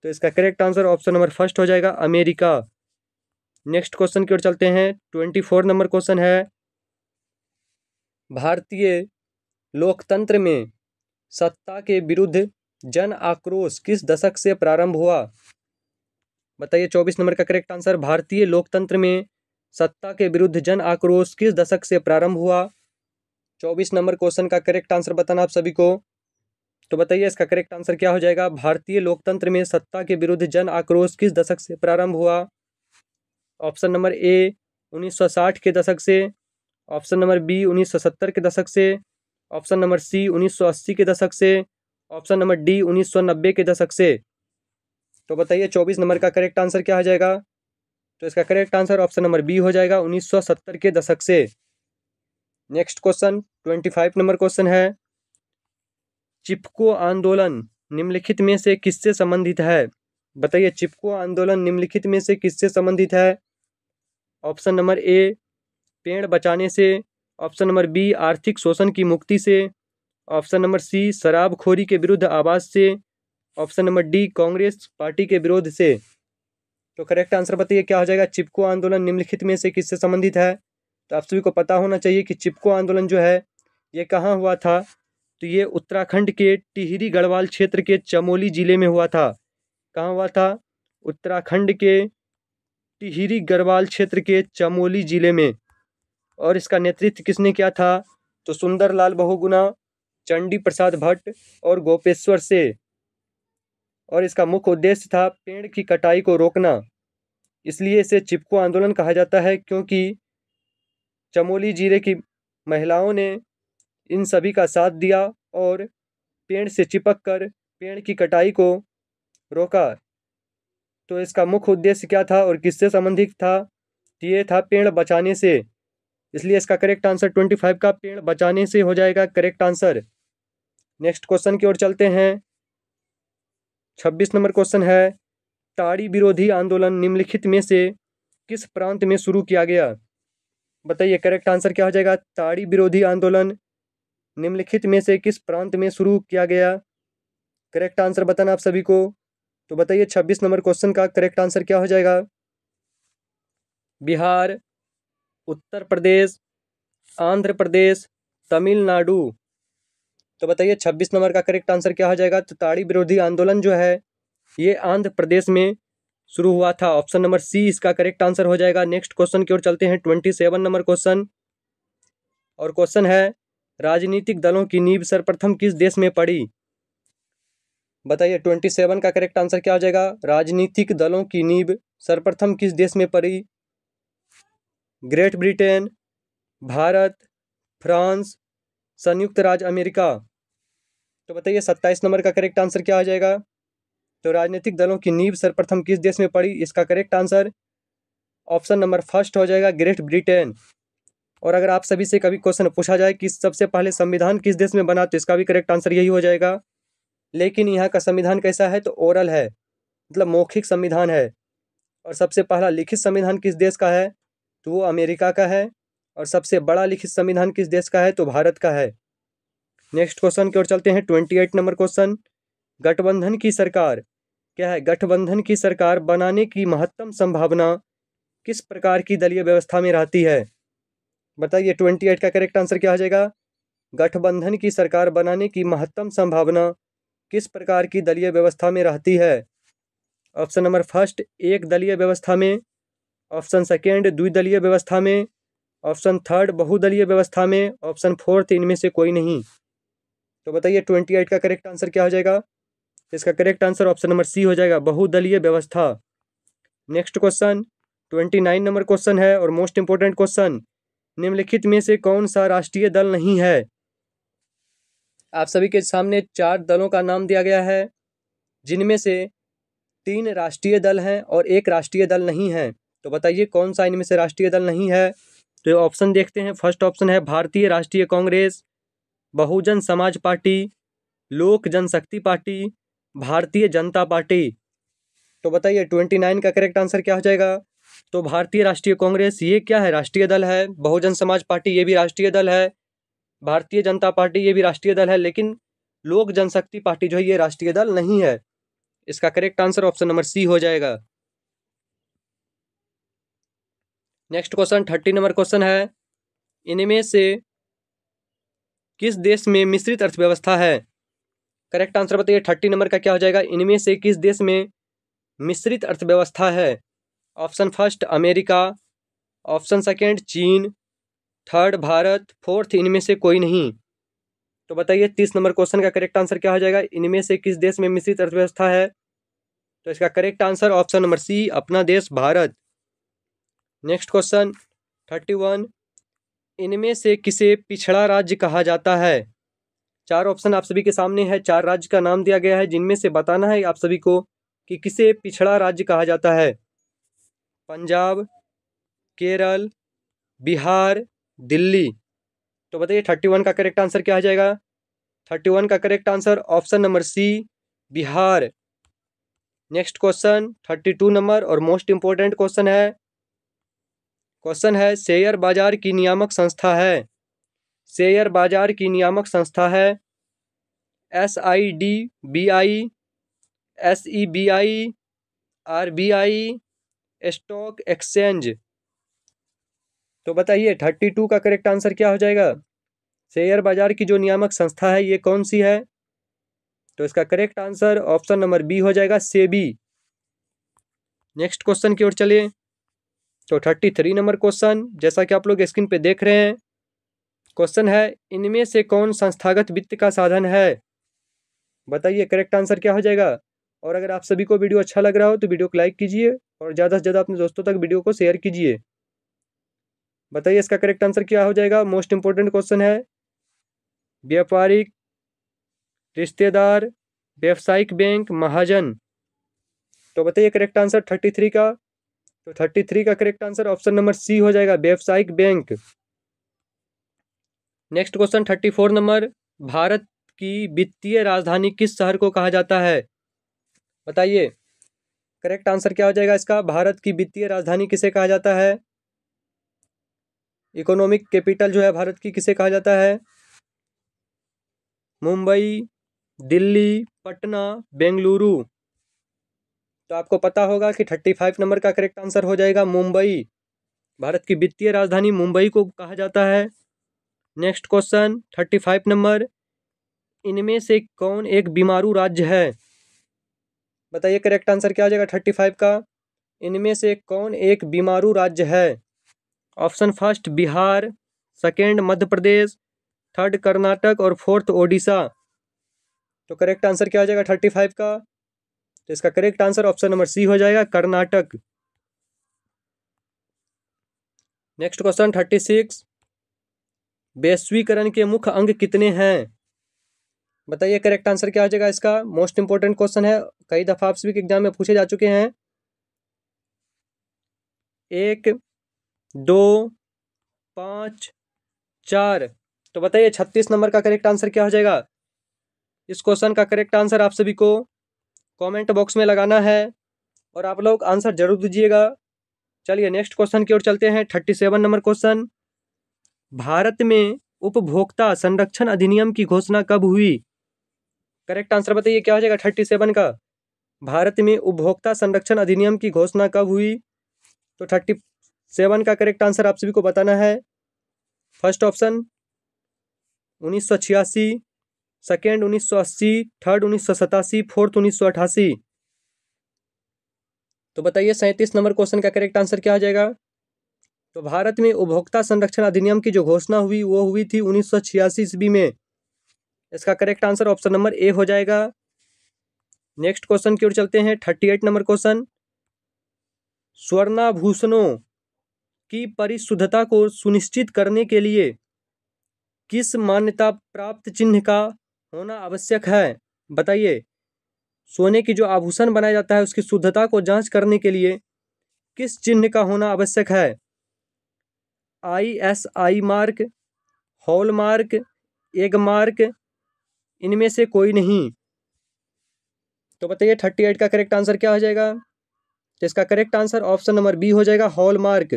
A: तो इसका correct answer option number first हो जाएगा, अमेरिका। नेक्स्ट क्वेश्चन की ओर चलते हैं, 24 नंबर क्वेश्चन है, भारतीय लोकतंत्र में सत्ता के विरुद्ध जन आक्रोश किस दशक से प्रारंभ हुआ? बताइए 24 नंबर का करेक्ट आंसर, भारतीय लोकतंत्र में सत्ता के विरुद्ध जन आक्रोश किस दशक से प्रारंभ हुआ? 24 नंबर क्वेश्चन का करेक्ट आंसर बताना आप सभी को। तो बताइए इसका करेक्ट आंसर क्या हो जाएगा? भारतीय लोकतंत्र में सत्ता के विरुद्ध जन आक्रोश किस दशक से प्रारंभ हुआ? ऑप्शन नंबर ए 1960 के दशक से, ऑप्शन नंबर बी 1970 के दशक से, ऑप्शन नंबर सी 1980 के दशक से, ऑप्शन नंबर डी 1990 के दशक से। तो बताइए 24 नंबर का करेक्ट आंसर क्या हो जाएगा? तो इसका correct answer option number B हो जाएगा, 1970 के दशक से। नेक्स्ट क्वेश्चन 25 नंबर क्वेश्चन है, चिपको आंदोलन निम्नलिखित में से किससे संबंधित है? बताइए चिपको आंदोलन निम्नलिखित में से किससे संबंधित है? ऑप्शन नंबर ए पेड़ बचाने से, ऑप्शन नंबर बी आर्थिक शोषण की मुक्ति से, ऑप्शन नंबर सी शराबखोरी के विरुद्ध आवाज से, option number D Congress party के विरोध से। तो करेक्ट आंसर बताइए क्या हो जाएगा? चिपको आंदोलन निम्नलिखित में से किससे संबंधित है? तो आप सभी को पता होना चाहिए कि चिपको आंदोलन जो है ये कहाँ हुआ था। तो ये उत्तराखंड के टिहरी गढ़वाल क्षेत्र के चमोली जिले में हुआ था। कहाँ हुआ था? उत्तराखंड के टिहरी गढ़वाल क्षेत्र के चमोली जिले में। और इसका नेतृत्व किसने किया था? तो सुंदरलाल बहुगुणा, चंडी प्रसाद भट्ट और गोपेश्वर से। और इसका मुख्य उद्देश्य था पेड़ की कटाई को रोकना। इसलिए इसे चिपको आंदोलन कहा जाता है, क्योंकि चमोली जिले की महिलाओं ने इन सभी का साथ दिया और पेड़ से चिपक कर पेड़ की कटाई को रोका। तो इसका मुख्य उद्देश्य क्या था और किससे संबंधित था? ये था पेड़ बचाने से। इसलिए इसका करेक्ट आंसर 25 का पेड़ बचाने से हो जाएगा करेक्ट आंसर। नेक्स्ट क्वेश्चन की ओर चलते हैं, 26 नंबर क्वेश्चन है, ताड़ी विरोधी आंदोलन निम्नलिखित में से किस प्रांत में शुरू किया गया? बताइए करेक्ट आंसर क्या हो जाएगा? ताड़ी विरोधी आंदोलन निम्नलिखित में से किस प्रांत में शुरू किया गया? करेक्ट आंसर बताना आप सभी को। तो बताइए 26 नंबर क्वेश्चन का करेक्ट आंसर क्या हो जाएगा? बिहार, उत्तर प्रदेश, आंध्र प्रदेश, तमिलनाडु। तो बताइए 26 नंबर का करेक्ट आंसर क्या हो जाएगा? तो ताड़ी विरोधी आंदोलन जो है ये आंध्र प्रदेश में शुरू हुआ था। ऑप्शन नंबर सी इसका करेक्ट आंसर हो जाएगा। नेक्स्ट क्वेश्चन की ओर चलते हैं, 27 नंबर क्वेश्चन। और क्वेश्चन है, राजनीतिक दलों की नींव सर्वप्रथम किस देश में पड़ी? बताइए 27 का करेक्ट आंसर क्या हो जाएगा? राजनीतिक दलों की नींव सर्वप्रथम किस देश में पड़ी? ग्रेट ब्रिटेन, भारत, फ्रांस, संयुक्त राज्य अमेरिका। तो बताइए 27 नंबर का करेक्ट आंसर क्या हो जाएगा? तो राजनीतिक दलों की नींव सर्वप्रथम किस देश में पड़ी? इसका correct answer option number first हो जाएगा, ग्रेट ब्रिटेन। और अगर आप सभी से कभी क्वेश्चन पूछा जाए कि सबसे पहले संविधान किस देश में बना, तो इसका भी करेक्ट आंसर यही हो जाएगा। लेकिन यहाँ का संविधान कैसा है? तो ओरल है, मतलब मौखिक संविधान है। और सबसे पहला लिखित संविधान किस देश का है? तो वो अमेरिका का है। और सबसे बड़ा लिखित संविधान किस देश का है? तो भारत का है। नेक्स्ट क्वेश्चन की ओर चलते हैं, 28 नंबर क्वेश्चन। गठबंधन की सरकार क्या है? गठबंधन की सरकार बनाने की महत्तम संभावना किस प्रकार की दलीय व्यवस्था में रहती है? बताइए 28 का करेक्ट आंसर क्या हो जाएगा? गठबंधन की सरकार बनाने की महत्तम संभावना किस प्रकार की दलीय व्यवस्था में रहती है? ऑप्शन नंबर फर्स्ट एक दलीय व्यवस्था में, ऑप्शन सेकेंड द्विदलीय व्यवस्था में, ऑप्शन थर्ड बहुदलीय व्यवस्था में, ऑप्शन फोर्थ इनमें से कोई नहीं। तो बताइए 28 का करेक्ट आंसर क्या हो जाएगा? इसका correct answer option number C हो जाएगा, बहुदलीय व्यवस्था। नेक्स्ट क्वेश्चन 29 नंबर क्वेश्चन है और मोस्ट इंपोर्टेंट क्वेश्चन। निम्नलिखित में से कौन सा राष्ट्रीय दल नहीं है? आप सभी के सामने 4 दलों का नाम दिया गया है, जिनमें से 3 राष्ट्रीय दल हैं और 1 राष्ट्रीय दल नहीं है। तो बताइए कौन सा इनमें से राष्ट्रीय दल नहीं है? तो ऑप्शन देखते हैं। फर्स्ट ऑप्शन है भारतीय राष्ट्रीय कांग्रेस, बहुजन समाज पार्टी, लोक जनशक्ति पार्टी, भारतीय जनता पार्टी। तो बताइए 29 का करेक्ट आंसर क्या हो जाएगा? तो भारतीय राष्ट्रीय कांग्रेस ये क्या है? राष्ट्रीय दल है। बहुजन समाज पार्टी ये भी राष्ट्रीय दल है। भारतीय जनता पार्टी ये भी राष्ट्रीय दल है। लेकिन लोक जनशक्ति पार्टी जो है ये राष्ट्रीय दल नहीं है। इसका correct answer option number C हो जाएगा। नेक्स्ट क्वेश्चन 30 नंबर क्वेश्चन है, इनमें से किस देश में मिश्रित अर्थव्यवस्था है? करेक्ट आंसर बताइए 30 नंबर का क्या हो जाएगा? इनमें से किस देश में मिश्रित अर्थव्यवस्था है? Option first America, option second चीन, थर्ड भारत, फोर्थ इनमें से कोई नहीं। तो बताइए 30 नंबर क्वेश्चन का करेक्ट आंसर क्या हो जाएगा? इनमें से किस देश में मिश्रित अर्थव्यवस्था है? तो इसका correct answer option number C, अपना देश भारत। नेक्स्ट क्वेश्चन 31, इनमें से किसे पिछड़ा राज्य कहा जाता है? 4 ऑप्शन आप सभी के सामने है, 4 राज्य का नाम दिया गया है, जिनमें से बताना है आप सभी को कि किसे पिछड़ा राज्य कहा जाता है। पंजाब, केरल, बिहार, दिल्ली। तो बताइए 31 का करेक्ट आंसर क्या आ जाएगा? 31 का correct answer option number C, Bihar. Next question 32 number और मोस्ट इंपोर्टेंट क्वेश्चन है शेयर बाजार की नियामक संस्था है। शेयर बाजार की नियामक संस्था है SIDBI, SEBI, RBI, stock exchange. तो बताइए 32 का करेक्ट आंसर क्या हो जाएगा? शेयर बाजार की जो नियामक संस्था है ये कौन सी है? तो इसका correct answer option number B हो जाएगा, सेबी। नेक्स्ट क्वेश्चन की ओर चलिए। तो 33 नंबर क्वेश्चन, जैसा कि आप लोग स्क्रीन पे देख रहे हैं, क्वेश्चन है इनमें से कौन संस्थागत वित्त का साधन है? बताइए करेक्ट आंसर क्या हो जाएगा? और अगर आप सभी को वीडियो अच्छा लग रहा हो तो वीडियो को लाइक कीजिए और ज़्यादा से ज़्यादा अपने दोस्तों तक वीडियो को शेयर कीजिए। बताइए इसका करेक्ट आंसर क्या हो जाएगा? मोस्ट इंपोर्टेंट क्वेश्चन है, व्यापारिक, रिश्तेदार, व्यावसायिक बैंक, महाजन। तो बताइए करेक्ट आंसर 33 का। तो 33 का correct answer option number C हो जाएगा, व्यावसायिक bank. Next question 34 number, Bharat की वित्तीय राजधानी किस शहर को कहा जाता है? बताइए करेक्ट आंसर क्या हो जाएगा इसका? भारत की वित्तीय राजधानी किसे कहा जाता है? इकोनॉमिक कैपिटल जो है भारत की किसे कहा जाता है? मुंबई, दिल्ली, पटना, बेंगलुरु। तो आपको पता होगा कि 35 नंबर का करेक्ट आंसर हो जाएगा मुंबई। भारत की वित्तीय राजधानी मुंबई को कहा जाता है। नेक्स्ट क्वेश्चन 35 नंबर, इनमें से कौन एक बीमारू राज्य है? बताइए करेक्ट आंसर क्या हो जाएगा 35 का। इनमें से कौन एक बीमारू राज्य है? Option first Bihar, second Madhya Pradesh, third Karnataka और फोर्थ ओडिशा। तो करेक्ट आंसर क्या हो जाएगा 35 का? तो इसका correct answer option number C हो जाएगा, कर्नाटक। नेक्स्ट क्वेश्चन 36, वैश्वीकरण के मुख्य अंग कितने हैं? बताइए करेक्ट आंसर क्या हो जाएगा इसका। मोस्ट इंपोर्टेंट क्वेश्चन है, कई दफा आपसे भी एग्जाम में पूछे जा चुके हैं। 1, 2, 5, 4। तो बताइए 36 नंबर का करेक्ट आंसर क्या हो जाएगा। इस क्वेश्चन का करेक्ट आंसर आप सभी को कमेंट बॉक्स में लगाना है और आप लोग आंसर जरूर दीजिएगा। चलिए नेक्स्ट क्वेश्चन की ओर चलते हैं। 37 नंबर क्वेश्चन, भारत में उपभोक्ता संरक्षण अधिनियम की घोषणा कब हुई? करेक्ट आंसर बताइए क्या हो जाएगा 37 का। भारत में उपभोक्ता संरक्षण अधिनियम की घोषणा कब हुई? तो 37 का करेक्ट आंसर आप सभी को बताना है। First option 1986, second 1980, third 1987, fourth 1988। तो बताइए 37 नंबर क्वेश्चन का करेक्ट आंसर क्या आ जाएगा। तो भारत में उपभोक्ता संरक्षण अधिनियम की जो घोषणा हुई वो हुई थी 1986 ईस्वी में। इसका करेक्ट आंसर ऑप्शन नंबर ए हो जाएगा। नेक्स्ट क्वेश्चन की ओर चलते हैं। 38 नंबर क्वेश्चन, स्वर्णाभूषणों की परिशुद्धता को सुनिश्चित करने के लिए किस मान्यता प्राप्त चिन्ह का होना आवश्यक है? बताइए, सोने की जो आभूषण बनाया जाता है उसकी शुद्धता को जांच करने के लिए किस चिन्ह का होना आवश्यक है? ISI mark, hall mark, egg mark, इनमें से कोई नहीं। तो बताइए 38 का करेक्ट आंसर क्या हो जाएगा। तो इसका correct answer option number B हो जाएगा, हॉल मार्क।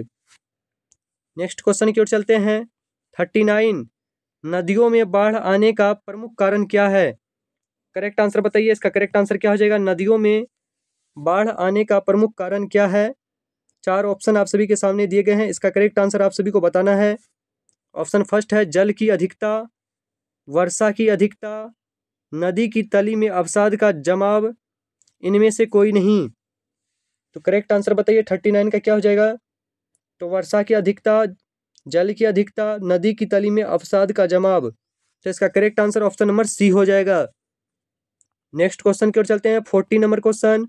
A: नेक्स्ट क्वेश्चन की ओर चलते हैं। 39, नदियों में बाढ़ आने का प्रमुख कारण क्या है? करेक्ट आंसर बताइए, इसका करेक्ट आंसर क्या हो जाएगा। नदियों में बाढ़ आने का प्रमुख कारण क्या है? 4 ऑप्शन आप सभी के सामने दिए गए हैं, इसका करेक्ट आंसर आप सभी को बताना है। ऑप्शन फर्स्ट है जल की अधिकता, वर्षा की अधिकता, नदी की तली में अवसाद का जमाव, इनमें से कोई नहीं। तो करेक्ट आंसर बताइए 39 का क्या हो जाएगा। तो वर्षा की अधिकता, जल की अधिकता, नदी की तली में अवसाद का जमाव। तो इसका correct answer option number C हो जाएगा। नेक्स्ट क्वेश्चन की ओर चलते हैं। 40 नंबर क्वेश्चन,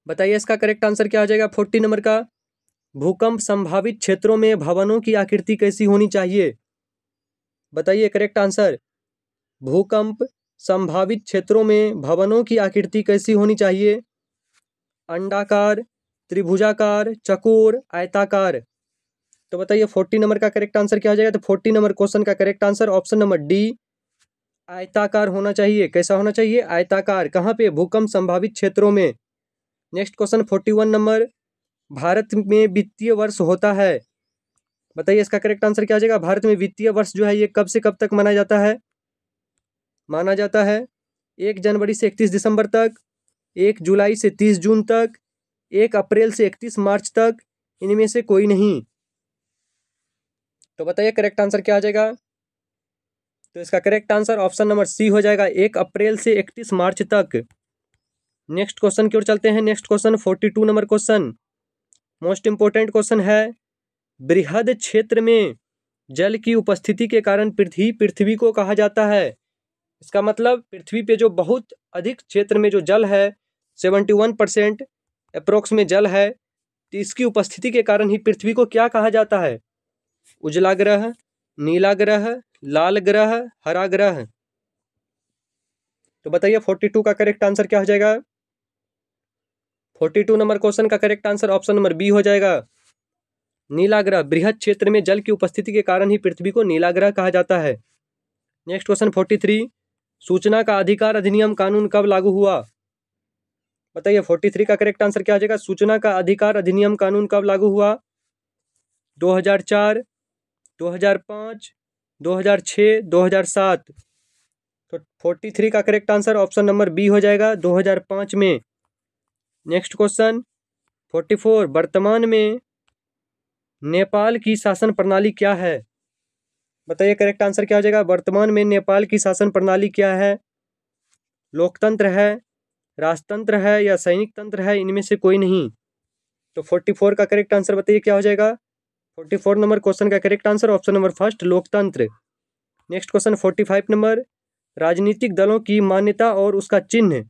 A: बताइए इसका करेक्ट आंसर क्या हो जाएगा 40 नंबर का। भूकंप संभावित क्षेत्रों में भवनों की आकृति कैसी होनी चाहिए? बताइए करेक्ट आंसर। भूकंप संभावित क्षेत्रों में भवनों की आकृति कैसी होनी चाहिए? अंडाकार, त्रिभुजाकार, चकोर, आयताकार। तो बताइए 40 नंबर का करेक्ट आंसर क्या हो जाएगा। तो 40 नंबर क्वेश्चन का correct answer option number D, आयताकार होना चाहिए। कैसा होना चाहिए? आयताकार। कहाँ पे? भूकंप संभावित क्षेत्रों में। नेक्स्ट क्वेश्चन 41 नंबर, भारत में वित्तीय वर्ष होता है। बताइए इसका करेक्ट आंसर क्या आ जाएगा। भारत में वित्तीय वर्ष जो है ये कब से कब तक मनाया जाता है? माना जाता है 1 जनवरी से 31 दिसंबर तक, 1 जुलाई से 30 जून तक, 1 अप्रैल से 31 मार्च तक, इनमें से कोई नहीं। तो बताइए करेक्ट आंसर क्या आ जाएगा। तो इसका correct answer option number C हो जाएगा, 1 अप्रैल से 31 मार्च तक। नेक्स्ट क्वेश्चन की ओर चलते हैं। Next question 42 number question, most important question है। बृहद क्षेत्र में जल की उपस्थिति के कारण पृथ्वी को कहा जाता है। इसका मतलब पृथ्वी पे जो बहुत अधिक क्षेत्र में जो जल है 71% अप्रोक्स में जल है, तो इसकी उपस्थिति के कारण ही पृथ्वी को क्या कहा जाता है? उजला ग्रह, नीला ग्रह, लाल ग्रह, हरा ग्रह। तो बताइए 42 का करेक्ट आंसर क्या हो जाएगा। 42 नंबर क्वेश्चन का correct answer option number B हो जाएगा, नीला ग्रह। बृहद क्षेत्र में जल की उपस्थिति के कारण ही पृथ्वी को नीला ग्रह कहा जाता है। नेक्स्ट क्वेश्चन 43, सूचना का अधिकार अधिनियम कानून कब लागू हुआ? बताइए 43 का करेक्ट आंसर क्या आ जाएगा। सूचना का अधिकार अधिनियम कानून कब लागू हुआ? 2004, 2005, 2006, 2007। तो 43 का correct answer option number B हो जाएगा, 2005 में। नेक्स्ट क्वेश्चन 44, वर्तमान में नेपाल की शासन प्रणाली क्या है? बताइए करेक्ट आंसर क्या हो जाएगा। वर्तमान में नेपाल की शासन प्रणाली क्या है? लोकतंत्र है, राजतंत्र है या सैनिक तंत्र है? इनमें से कोई नहीं। तो 44 का करेक्ट आंसर बताइए क्या हो जाएगा। 44 नंबर क्वेश्चन का correct answer option number first, लोकतंत्र। नेक्स्ट क्वेश्चन 45 नंबर, राजनीतिक दलों की मान्यता और उसका चिन्ह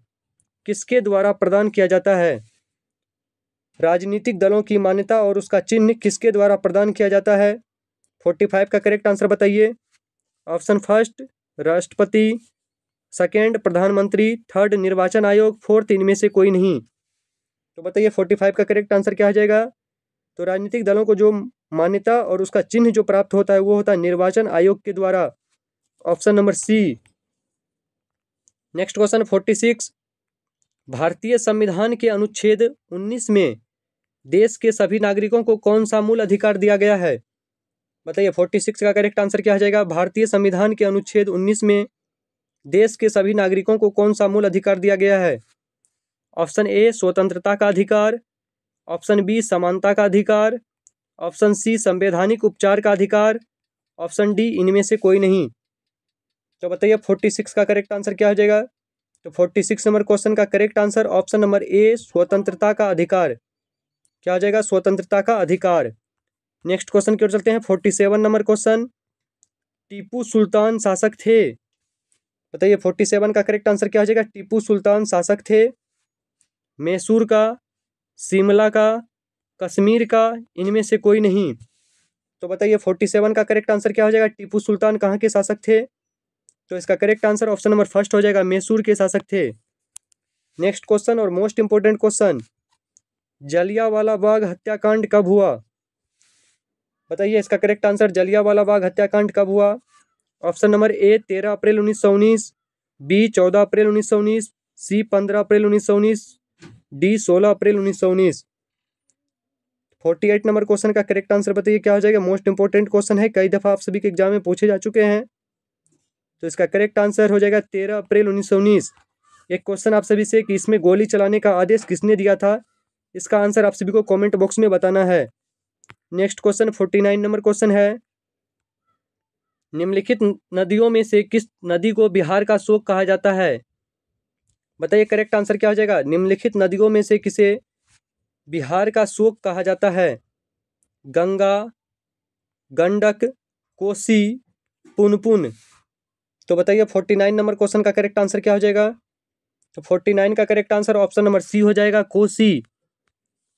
A: किसके द्वारा प्रदान किया जाता है? राजनीतिक दलों की मान्यता और उसका चिन्ह किसके द्वारा प्रदान किया जाता है? 45 का करेक्ट आंसर बताइए। ऑप्शन फर्स्ट राष्ट्रपति, सेकेंड प्रधानमंत्री, थर्ड निर्वाचन आयोग, फोर्थ इनमें से कोई नहीं। तो बताइए 45 का करेक्ट आंसर क्या हो जाएगा। तो राजनीतिक दलों को जो मान्यता और उसका चिन्ह जो प्राप्त होता है वो होता है निर्वाचन आयोग के द्वारा, option number C. Next question 46, भारतीय संविधान के अनुच्छेद 19 में देश के सभी नागरिकों को कौन सा मूल अधिकार दिया गया है? बताइए 46 का करेक्ट आंसर क्या हो जाएगा। भारतीय संविधान के अनुच्छेद 19 में देश के सभी नागरिकों को कौन सा मूल अधिकार दिया गया है? ऑप्शन ए स्वतंत्रता का अधिकार, ऑप्शन बी समानता का अधिकार, ऑप्शन सी संवैधानिक उपचार का अधिकार, ऑप्शन डी इनमें से कोई नहीं। तो बताइए 46 का करेक्ट आंसर क्या हो जाएगा। तो 46 नंबर क्वेश्चन का करेक्ट आंसर ऑप्शन नंबर ए स्वतंत्रता का अधिकार। क्या हो जाएगा, स्वतंत्रता का अधिकार। नेक्स्ट क्वेश्चन की ओर चलते हैं 47 नंबर क्वेश्चन, टीपू सुल्तान शासक थे। बताइए 47 का करेक्ट आंसर क्या हो जाएगा। टीपू सुल्तान शासक थे मैसूर का, शिमला का, कश्मीर का, इनमें से कोई नहीं। तो बताइए 47 का करेक्ट आंसर क्या हो जाएगा। टीपू सुल्तान कहाँ के शासक थे? तो इसका correct answer option number first हो जाएगा, मैसूर के शासक थे। नेक्स्ट क्वेश्चन और most important question, Jallianwala Bagh हत्याकांड कब हुआ? बताइए इसका करेक्ट आंसर, जलियांवाला बाग हत्याकांड कब हुआ? ऑप्शन नंबर ए 13 अप्रैल 1919, बी 14 अप्रैल 1919, सी 15 अप्रैल 1919, डी 16 अप्रैल 1919। 48 नंबर क्वेश्चन का करेक्ट आंसर बताइए क्या हो जाएगा। मोस्ट इंपोर्टेंट क्वेश्चन है, कई दफा आप सभी के एग्जाम में पूछे जा चुके हैं। तो इसका करेक्ट आंसर हो जाएगा 13 अप्रैल 1919। एक क्वेश्चन आप सभी से कि इसमें गोली चलाने का आदेश किसने दिया था, इसका आंसर आप सभी को कमेंट बॉक्स में बताना है। नेक्स्ट क्वेश्चन 49 नंबर क्वेश्चन है, निम्नलिखित नदियों में से किस नदी को बिहार का शोक कहा जाता है? बताइए करेक्ट आंसर क्या हो जाएगा। निम्नलिखित नदियों में से किसे बिहार का शोक कहा जाता है? गंगा, गंडक, कोसी, पुनपुन। तो बताइए 49 नंबर क्वेश्चन का करेक्ट आंसर क्या हो जाएगा। तो 49 का correct answer option number C हो जाएगा, कोसी।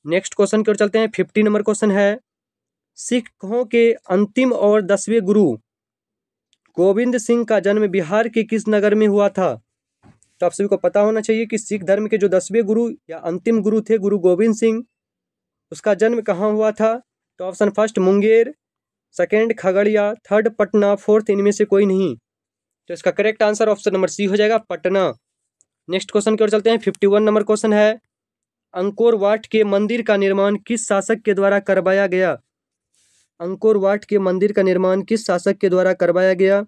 A: नेक्स्ट क्वेश्चन की ओर चलते हैं 50 नंबर क्वेश्चन है, सिखों के अंतिम और 10वें गुरु गोविंद सिंह का जन्म बिहार के किस नगर में हुआ था? तो आप सभी को पता होना चाहिए कि सिख धर्म के जो 10वें गुरु या अंतिम गुरु थे गुरु गोविंद सिंह, उसका जन्म कहाँ हुआ था? तो option first Munger, second Khagaria, third Patna, fourth इनमें से कोई नहीं। तो इसका correct answer option number C हो जाएगा, पटना। नेक्स्ट क्वेश्चन की ओर चलते हैं 51 नंबर क्वेश्चन है, अंकोर वाट के मंदिर का निर्माण किस शासक के द्वारा करवाया गया? अंकोर वाट के मंदिर का निर्माण किस शासक के द्वारा करवाया गया?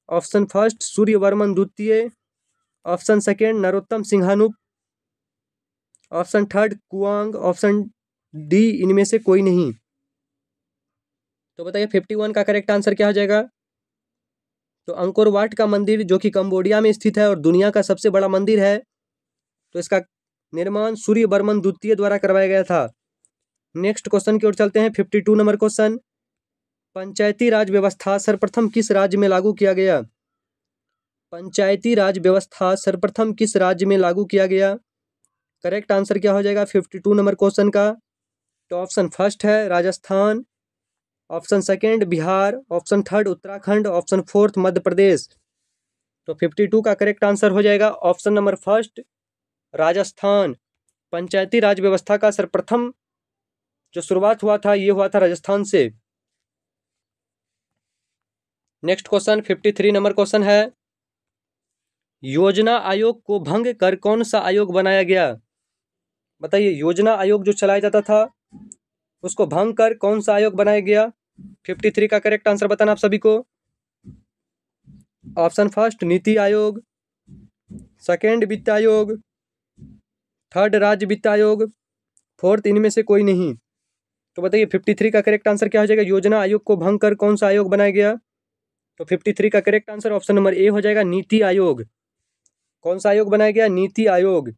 A: ऑप्शन फर्स्ट सूर्यवर्मन द्वितीय, option second Narottam Sinhanup, option third Kuang, option D इनमें से कोई नहीं। तो बताइए 51 का करेक्ट आंसर क्या हो जाएगा। तो अंकोर वाट का मंदिर जो कि कंबोडिया में स्थित है और दुनिया का सबसे बड़ा मंदिर है, तो इसका निर्माण सूर्यवर्मन द्वितीय द्वारा करवाया गया था। नेक्स्ट क्वेश्चन की ओर चलते हैं 52 नंबर क्वेश्चन, पंचायती राज व्यवस्था सर्वप्रथम किस राज्य में लागू किया गया? पंचायती राज व्यवस्था सर्वप्रथम किस राज्य में लागू किया गया? करेक्ट आंसर क्या हो जाएगा 52 नंबर क्वेश्चन का। तो ऑप्शन फर्स्ट है Rajasthan, option second Bihar, option third Uttarakhand, option fourth Madhya Pradesh. तो 52 का करेक्ट आंसर हो जाएगा option number first Rajasthan. Panchayati Raj व्यवस्था का सर्वप्रथम जो शुरुआत हुआ था ये हुआ था राजस्थान से। नेक्स्ट क्वेश्चन 53 नंबर क्वेश्चन है, योजना आयोग को भंग कर कौन सा आयोग बनाया गया? बताइए योजना आयोग जो चलाया जाता था उसको भंग कर कौन सा आयोग बनाया गया? 53 का करेक्ट आंसर बताना आप सभी को। Option first NITI Aayog, second वित्त आयोग, थर्ड राज्य वित्त आयोग, फोर्थ इनमें से कोई नहीं। तो बताइए 53 का करेक्ट आंसर क्या हो जाएगा? योजना आयोग को भंग कर कौन सा आयोग बनाया गया? तो 53 का करेक्ट आंसर ऑप्शन नंबर ए हो जाएगा, नीति आयोग। कौन सा आयोग बनाया गया? NITI Aayog.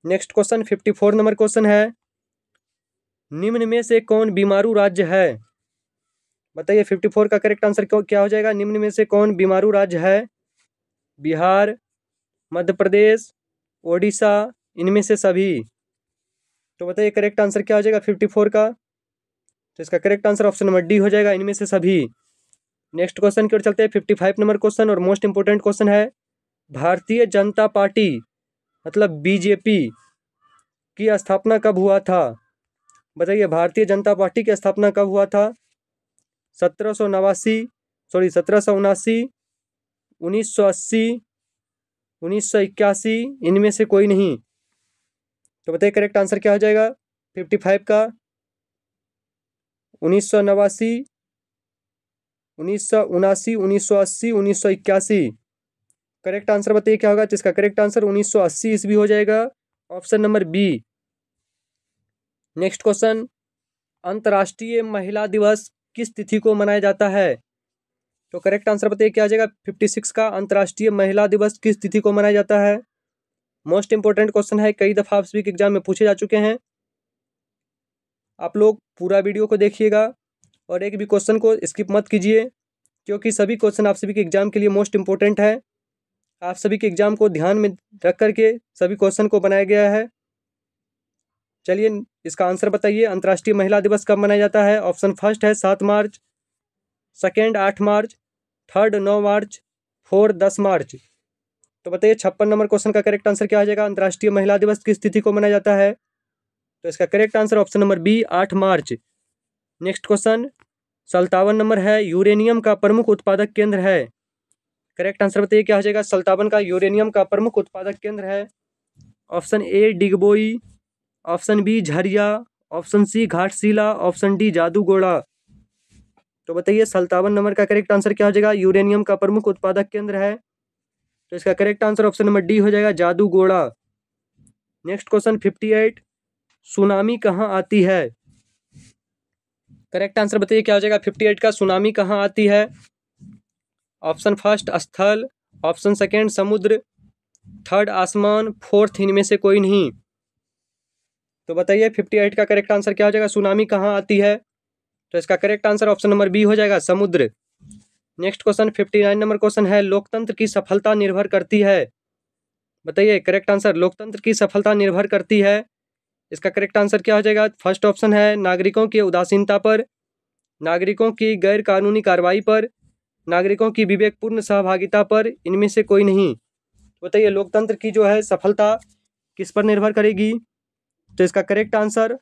A: Next question 54 number question है, निम्न में से कौन बीमारू राज्य है? बताइए 54 का करेक्ट आंसर क्या हो जाएगा? निम्न में से कौन बीमारू राज्य है? बिहार, मध्य प्रदेश, ओडिशा, इनमें से सभी। तो बताइए करेक्ट आंसर क्या हो जाएगा 54 का? तो इसका correct answer option number D हो जाएगा, इनमें से सभी। नेक्स्ट क्वेश्चन की ओर चलते हैं 55 नंबर क्वेश्चन, और मोस्ट इंपोर्टेंट क्वेश्चन है, भारतीय जनता पार्टी मतलब बीजेपी की स्थापना कब हुआ था? बताइए भारतीय जनता पार्टी की स्थापना कब हुआ था? 1779, 1980, 1981, इनमें से कोई नहीं। तो बताइए करेक्ट आंसर क्या हो जाएगा 55 का? 1989, 1979, 1980, 1981। करेक्ट आंसर बताइए क्या होगा? तो इसका करेक्ट आंसर 1980 ईस्वी हो जाएगा, option number B. Next question, अंतर्राष्ट्रीय महिला दिवस किस तिथि को मनाया जाता है? तो करेक्ट आंसर बताइए क्या आ जाएगा 56 का? अंतर्राष्ट्रीय महिला दिवस किस तिथि को मनाया जाता है? मोस्ट इंपोर्टेंट क्वेश्चन है, कई दफा आप सभी के एग्जाम में पूछे जा चुके हैं। आप लोग पूरा वीडियो को देखिएगा और एक भी क्वेश्चन को स्किप मत कीजिए, क्योंकि सभी क्वेश्चन आप सभी के एग्जाम के लिए मोस्ट इंपोर्टेंट है। आप सभी के एग्जाम को ध्यान में रख करके सभी क्वेश्चन को बनाया गया है। चलिए इसका आंसर बताइए, अंतर्राष्ट्रीय महिला दिवस कब मनाया जाता है? ऑप्शन फर्स्ट है 7 मार्च, सेकेंड 8 मार्च, थर्ड 9 मार्च, फोर्थ 10 मार्च। तो बताइए 56 नंबर क्वेश्चन का करेक्ट आंसर क्या हो जाएगा? अंतर्राष्ट्रीय महिला दिवस किस तिथि को मनाया जाता है? तो इसका correct answer option number B, 8 मार्च। नेक्स्ट क्वेश्चन 57 नंबर है, यूरेनियम का प्रमुख उत्पादक केंद्र है। करेक्ट आंसर बताइए क्या हो जाएगा? 57 का यूरेनियम का प्रमुख उत्पादक केंद्र है, option A Digboi, option B Jharia, option C Ghatshila, option D Jadugora. तो बताइए 57 नंबर का करेक्ट आंसर क्या हो जाएगा? यूरेनियम का प्रमुख उत्पादक केंद्र है, तो इसका correct answer option number D हो जाएगा, जादूगोड़ा। नेक्स्ट क्वेश्चन 58, सुनामी कहाँ आती है? करेक्ट आंसर बताइए क्या हो जाएगा 58 का? सुनामी कहाँ आती है? ऑप्शन फर्स्ट स्थल, ऑप्शन सेकेंड समुद्र, थर्ड आसमान, फोर्थ इनमें से कोई नहीं। तो बताइए 58 का करेक्ट आंसर क्या हो जाएगा? सुनामी कहाँ आती है? तो इसका correct answer option number B हो जाएगा, समुद्र। नेक्स्ट क्वेश्चन 59 नंबर क्वेश्चन है, लोकतंत्र की सफलता निर्भर करती है। बताइए करेक्ट आंसर, लोकतंत्र की सफलता निर्भर करती है। इसका करेक्ट आंसर क्या हो जाएगा? फर्स्ट ऑप्शन है नागरिकों की उदासीनता पर, नागरिकों की गैर कानूनी कार्रवाई पर, नागरिकों की विवेकपूर्ण सहभागिता पर, इनमें से कोई नहीं। बताइए लोकतंत्र की जो है सफलता किस पर निर्भर करेगी? तो इसका करेक्ट आंसर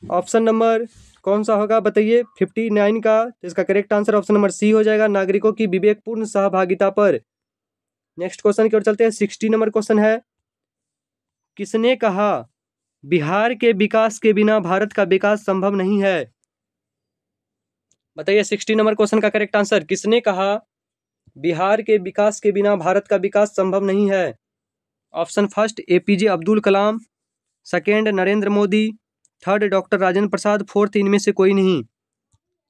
A: ऑप्शन नंबर कौन सा होगा बताइए 59 का? तो इसका correct answer option number C हो जाएगा, नागरिकों की विवेकपूर्ण सहभागिता पर। नेक्स्ट क्वेश्चन की ओर चलते हैं, 60 नंबर क्वेश्चन है, किसने कहा बिहार के विकास के बिना भारत का विकास संभव नहीं है? बताइए 60 नंबर क्वेश्चन का करेक्ट आंसर, किसने कहा बिहार के विकास के बिना भारत का विकास संभव नहीं है? Option first APJ Abdul Kalam, second Narendra Modi, third doctor Rajendra Prasad, fourth इनमें से कोई नहीं।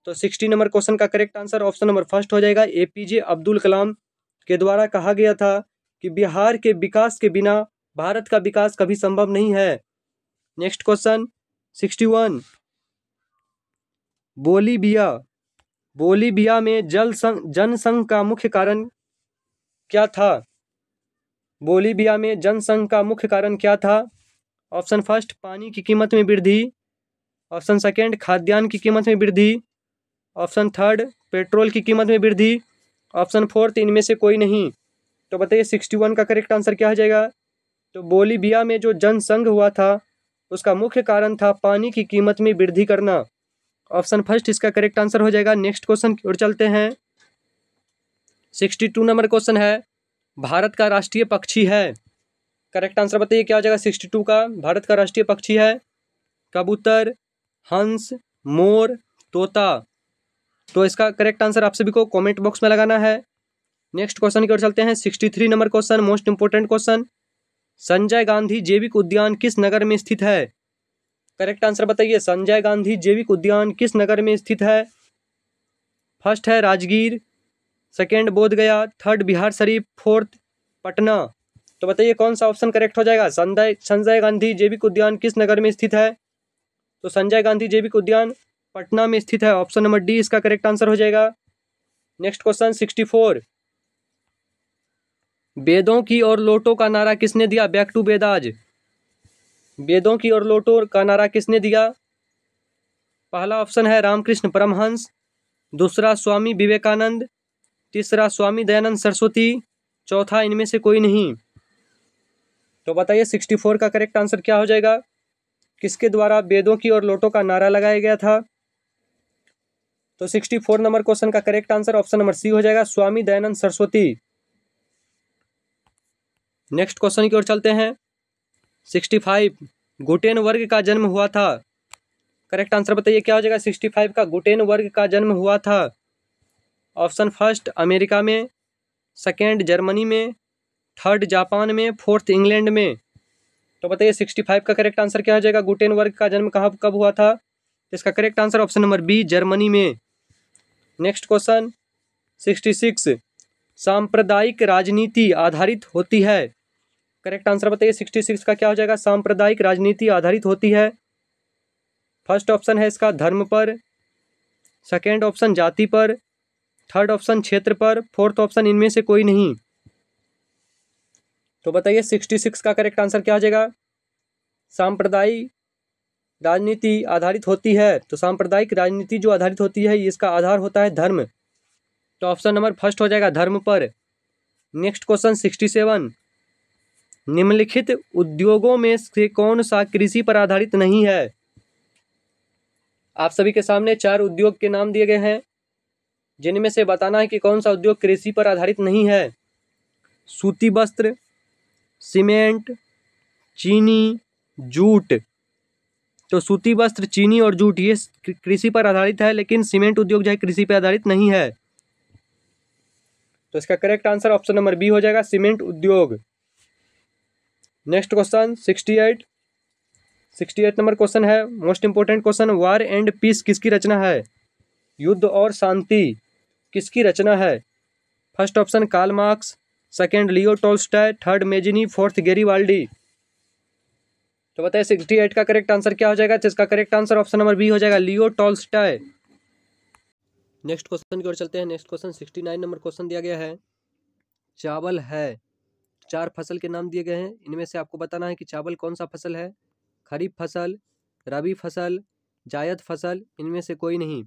A: तो 60 नंबर क्वेश्चन का correct answer option number first हो जाएगा, एपीजे अब्दुल कलाम के द्वारा कहा गया था कि बिहार के विकास के बिना भारत का विकास कभी संभव नहीं है। नेक्स्ट क्वेश्चन 61, बोलीविया में जनसंघ का मुख्य कारण क्या था? बोलीविया में जनसंघ का मुख्य कारण क्या था? ऑप्शन फर्स्ट पानी की कीमत में वृद्धि, ऑप्शन सेकेंड खाद्यान्न की कीमत में वृद्धि, ऑप्शन थर्ड पेट्रोल की कीमत में वृद्धि, ऑप्शन फोर्थ इनमें से कोई नहीं। तो बताइए 61 का करेक्ट आंसर क्या हो जाएगा? तो बोलीविया में जो जनसंघ हुआ था उसका मुख्य कारण था पानी की कीमत में वृद्धि करना। ऑप्शन फर्स्ट इसका करेक्ट आंसर हो जाएगा। नेक्स्ट क्वेश्चन की ओर चलते हैं, 62 नंबर क्वेश्चन है, भारत का राष्ट्रीय पक्षी है। करेक्ट आंसर बताइए क्या हो जाएगा 62 का? भारत का राष्ट्रीय पक्षी है कबूतर, हंस, मोर, तोता। तो इसका करेक्ट आंसर आप सभी को कमेंट बॉक्स में लगाना है। नेक्स्ट क्वेश्चन की ओर चलते हैं। 63 number question, most important question. Sanjay Gandhi जैविक उद्यान किस नगर में स्थित है? करेक्ट आंसर बताइए। संजय गांधी जैविक उद्यान किस नगर में स्थित है? फर्स्ट है Rajgir, second Bodhgaya, third Bihar Sharif, fourth Patna. तो बताइए कौन सा ऑप्शन करेक्ट हो जाएगा? संजय गांधी जैविक उद्यान किस नगर में स्थित है? तो संजय गांधी जैविक उद्यान पटना में स्थित है। ऑप्शन नंबर डी इसका करेक्ट आंसर हो जाएगा। Next question 64। वेदों की और लोटों का नारा किसने दिया? Back to Vedas. वेदों की और लोटों का नारा किसने दिया? पहला ऑप्शन है रामकृष्ण परमहंस, दूसरा स्वामी विवेकानंद, तीसरा स्वामी दयानंद सरस्वती, चौथा इनमें से कोई नहीं। तो बताइए 64 का करेक्ट आंसर क्या हो जाएगा? किसके द्वारा वेदों की और लोटों का नारा लगाया गया था? तो 64 नंबर क्वेश्चन का correct answer option number C हो जाएगा, स्वामी दयानंद सरस्वती। नेक्स्ट क्वेश्चन की ओर चलते हैं। 65 गुटेनबर्ग का जन्म हुआ था। करेक्ट आंसर बताइए क्या हो जाएगा? 65 का गुटेनबर्ग का जन्म हुआ था। ऑप्शन फर्स्ट अमेरिका में, सेकेंड जर्मनी में, थर्ड जापान में, फोर्थ इंग्लैंड में। तो बताइए 65 का करेक्ट आंसर क्या हो जाएगा? गुटेनबर्ग का जन्म कब हुआ था? तो इसका correct answer option number B Germany में। नेक्स्ट क्वेश्चन 66 सांप्रदायिक राजनीति आधारित होती है। करेक्ट आंसर बताइए 66 का क्या हो जाएगा? सांप्रदायिक राजनीति आधारित होती है। फर्स्ट ऑप्शन है इसका धर्म पर, सेकेंड ऑप्शन जाति पर, थर्ड ऑप्शन क्षेत्र पर, फोर्थ ऑप्शन इनमें से कोई नहीं। तो बताइए 66 का करेक्ट आंसर क्या हो जाएगा? सांप्रदायिक राजनीति आधारित होती है। तो सांप्रदायिक राजनीति जो आधारित होती है इसका आधार होता है धर्म। तो ऑप्शन नंबर फर्स्ट हो जाएगा धर्म पर। नेक्स्ट क्वेश्चन 67 निम्नलिखित उद्योगों में से कौन सा कृषि पर आधारित नहीं है? आप सभी के सामने 4 उद्योग के नाम दिए गए हैं, जिनमें से बताना है कि कौन सा उद्योग कृषि पर आधारित नहीं है। सूती वस्त्र, सीमेंट, चीनी, जूट। तो सूती वस्त्र, चीनी और जूट ये कृषि पर आधारित है, लेकिन सीमेंट उद्योग जो है कृषि पर आधारित नहीं है। तो इसका correct answer option number B हो जाएगा, सीमेंट उद्योग। नेक्स्ट क्वेश्चन 68 नंबर क्वेश्चन है, most important question. War and Peace किसकी रचना है? युद्ध और शांति किसकी रचना है? First option Karl Marx, second Leo Tolstoy, third Mazzini, fourth Garibaldi. तो बताइए 68 का करेक्ट आंसर क्या हो जाएगा? तो इसका correct answer option number B हो जाएगा, लियो टॉल्स्टॉय। नेक्स्ट क्वेश्चन की ओर चलते हैं। नेक्स्ट क्वेश्चन 69 नंबर क्वेश्चन दिया गया है। चावल है, 4 फसल के नाम दिए गए हैं, इनमें से आपको बताना है कि चावल कौन सा फसल है। खरीफ फसल, रबी फसल, जायद फसल, इनमें से कोई नहीं।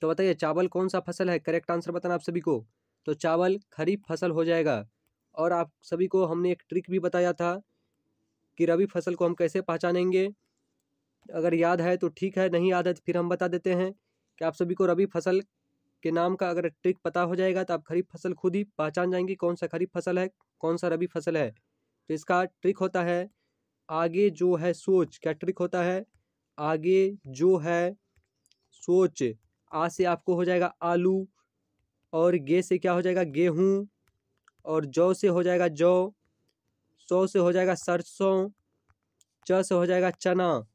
A: तो बताइए चावल कौन सा फसल है? करेक्ट आंसर बताना आप सभी को। तो चावल खरीफ फसल हो जाएगा। और आप सभी को हमने एक ट्रिक भी बताया था कि रबी फसल को हम कैसे पहचानेंगे। अगर याद है तो ठीक है, नहीं याद है तो फिर हम बता देते हैं कि आप सभी को रबी फसल के नाम का अगर ट्रिक पता हो जाएगा तो आप खरीफ फसल खुद ही पहचान जाएंगे कौन सा खरीफ फसल है, कौन सा रबी फसल है। तो इसका ट्रिक होता है आगे जो है सोच। क्या ट्रिक होता है? आगे जो है सोच। आ से आपको हो जाएगा आलू, और गे से क्या हो जाएगा? गेहूँ, और जौ से हो जाएगा जौ, सौ से हो जाएगा सरसों, च से हो जाएगा चना।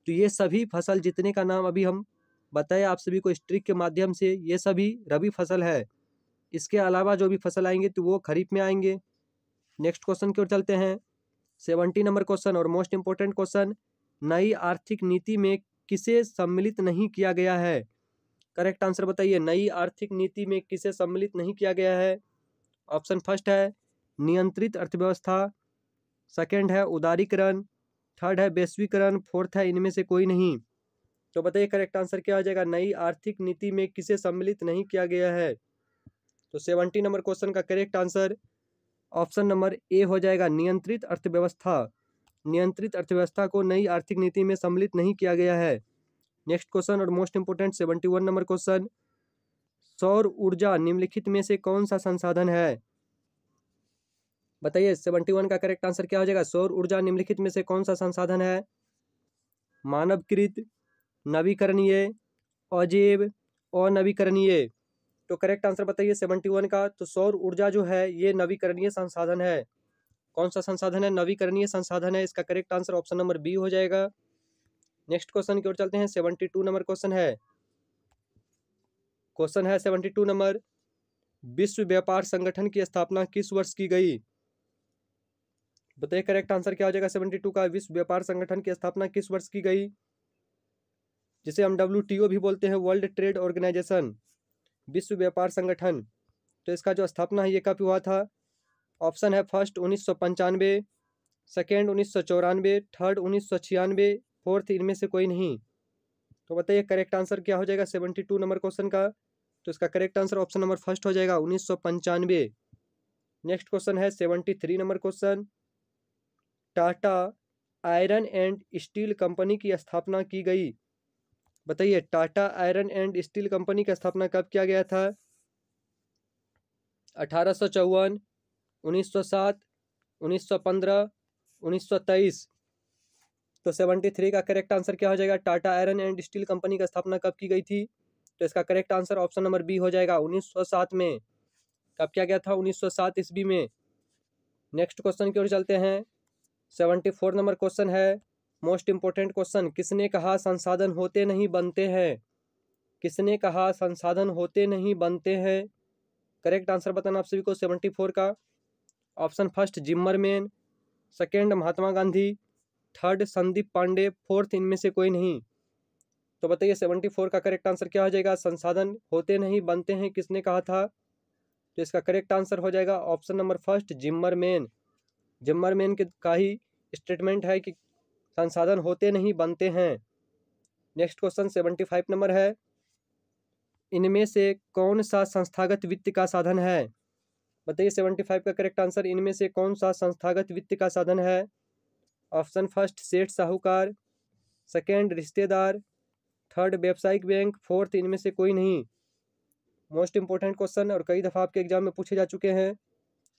A: तो ये सभी फसल जितने का नाम अभी हम बताए आप सभी को इस ट्रिक के माध्यम से, ये सभी रबी फसल है। इसके अलावा जो भी फसल आएंगे तो वो खरीफ में आएंगे। नेक्स्ट क्वेश्चन की ओर चलते हैं। 70 नंबर क्वेश्चन और मोस्ट इंपोर्टेंट क्वेश्चन। नई आर्थिक नीति में किसे सम्मिलित नहीं किया गया है? करेक्ट आंसर बताइए। नई आर्थिक नीति में किसे सम्मिलित नहीं किया गया है? ऑप्शन फर्स्ट है नियंत्रित अर्थव्यवस्था, सेकंड है उदारीकरण, थर्ड है वैश्वीकरण, फोर्थ है इनमें से कोई नहीं। तो बताइए करेक्ट आंसर क्या हो जाएगा? नई आर्थिक नीति में किसे सम्मिलित नहीं किया गया है? तो 70 नंबर क्वेश्चन का करेक्ट आंसर ऑप्शन नंबर ए हो जाएगा, नियंत्रित अर्थव्यवस्था। नियंत्रित अर्थव्यवस्था को नई आर्थिक नीति में सम्मिलित नहीं किया गया है। नेक्स्ट क्वेश्चन और मोस्ट इंपोर्टेंट 71 नंबर क्वेश्चन। सौर ऊर्जा निम्नलिखित में से कौन सा संसाधन है? बताइए 71 का करेक्ट आंसर क्या हो जाएगा? सौर ऊर्जा निम्नलिखित में से कौन सा संसाधन है? मानवकृत, नवीकरणीय, अजैव, अनवीकरणीय। तो करेक्ट आंसर बताइए 71 का। तो सौर ऊर्जा जो है ये नवीकरणीय संसाधन है। कौन सा संसाधन है? नवीकरणीय संसाधन है। इसका correct answer option number B हो जाएगा। नेक्स्ट क्वेश्चन की ओर चलते हैं। 72 नंबर क्वेश्चन है। 72 नंबर, विश्व व्यापार संगठन की स्थापना किस वर्ष की गई? बताइए करेक्ट आंसर क्या हो जाएगा 72 का। विश्व व्यापार संगठन की स्थापना किस वर्ष की गई, जिसे हम WTO भी बोलते हैं, वर्ल्ड ट्रेड ऑर्गेनाइजेशन, विश्व व्यापार संगठन। तो इसका जो स्थापना है ये कब हुआ था? ऑप्शन है फर्स्ट 1995, सेकेंड 1994, थर्ड 1996, फोर्थ इनमें से कोई नहीं। तो बताइए करेक्ट आंसर क्या हो जाएगा 72 नंबर क्वेश्चन का? तो इसका correct answer option number first हो जाएगा 1995। नेक्स्ट क्वेश्चन है 73 number question. Tata Iron and Steel Company की स्थापना की गई। बताइए Tata Iron and Steel Company की स्थापना कब किया गया था? 1854, 1907, 1915, 1923। तो 73 का करेक्ट आंसर क्या हो जाएगा? Tata Iron and Steel Company की स्थापना कब की गई थी? तो इसका correct answer option number B हो जाएगा 1907 में। कब किया गया था? 1907 ईस्वी में। नेक्स्ट क्वेश्चन की ओर चलते हैं। 74 नंबर क्वेश्चन है, मोस्ट इंपोर्टेंट क्वेश्चन। किसने कहा संसाधन होते नहीं बनते हैं? किसने कहा संसाधन होते नहीं बनते हैं? करेक्ट आंसर बताना आप सभी को 74 का। Option first जिम्मरमैन, second Mahatma Gandhi, third Sandeep Pandey, fourth इनमें से कोई नहीं। तो बताइए 74 का करेक्ट आंसर क्या हो जाएगा? संसाधन होते नहीं बनते हैं किसने कहा था? तो इसका करेक्ट आंसर हो जाएगा ऑप्शन नंबर फर्स्ट जिम्मरमैन। जिम्मरमैन के का ही स्टेटमेंट है कि संसाधन होते नहीं बनते हैं। नेक्स्ट क्वेश्चन 75 नंबर है। इनमें से कौन सा संस्थागत वित्त का साधन है? बताइए 75 का करेक्ट आंसर इनमें से कौन सा संस्थागत वित्त का साधन है? ऑप्शन फर्स्ट सेठ साहूकार, सेकेंड रिश्तेदार, थर्ड व्यावसायिक बैंक, फोर्थ इनमें से कोई नहीं। मोस्ट इंपोर्टेंट क्वेश्चन और कई दफ़ा आपके एग्जाम में पूछे जा चुके हैं।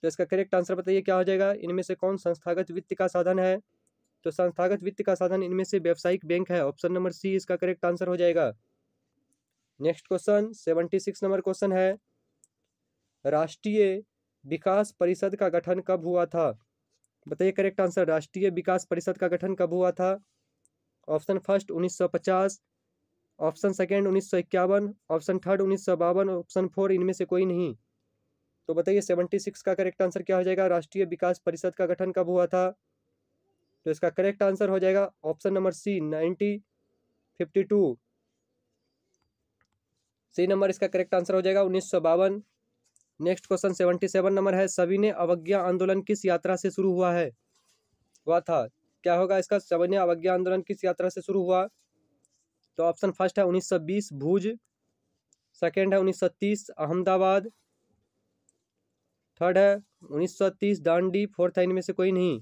A: तो इसका करेक्ट आंसर बताइए क्या हो जाएगा? इनमें से कौन संस्थागत वित्त का साधन है? तो संस्थागत वित्त का साधन इनमें से व्यावसायिक बैंक है। ऑप्शन नंबर सी इसका करेक्ट आंसर हो जाएगा। नेक्स्ट क्वेश्चन 76 नंबर क्वेश्चन है। राष्ट्रीय विकास परिषद का गठन कब हुआ था? बताइए करेक्ट आंसर। राष्ट्रीय विकास परिषद का गठन कब हुआ था? Option first 1950, option second 1951, option third 1952, option four इनमें से कोई नहीं। तो बताइए 76 का करेक्ट आंसर क्या हो जाएगा? राष्ट्रीय विकास परिषद का गठन कब हुआ था? तो इसका करेक्ट आंसर हो जाएगा option number C 1952। C number इसका करेक्ट आंसर हो जाएगा 1952। नेक्स्ट क्वेश्चन 77 नंबर है। सविनय अवज्ञा आंदोलन किस यात्रा से शुरू हुआ था? क्या होगा इसका? सविनय अवज्ञा आंदोलन किस यात्रा से शुरू हुआ? तो ऑप्शन फर्स्ट है 1920 भुज, सेकेंड है 1930 अहमदाबाद, थर्ड है 1930 दांडी, फोर्थ है इनमें से कोई नहीं।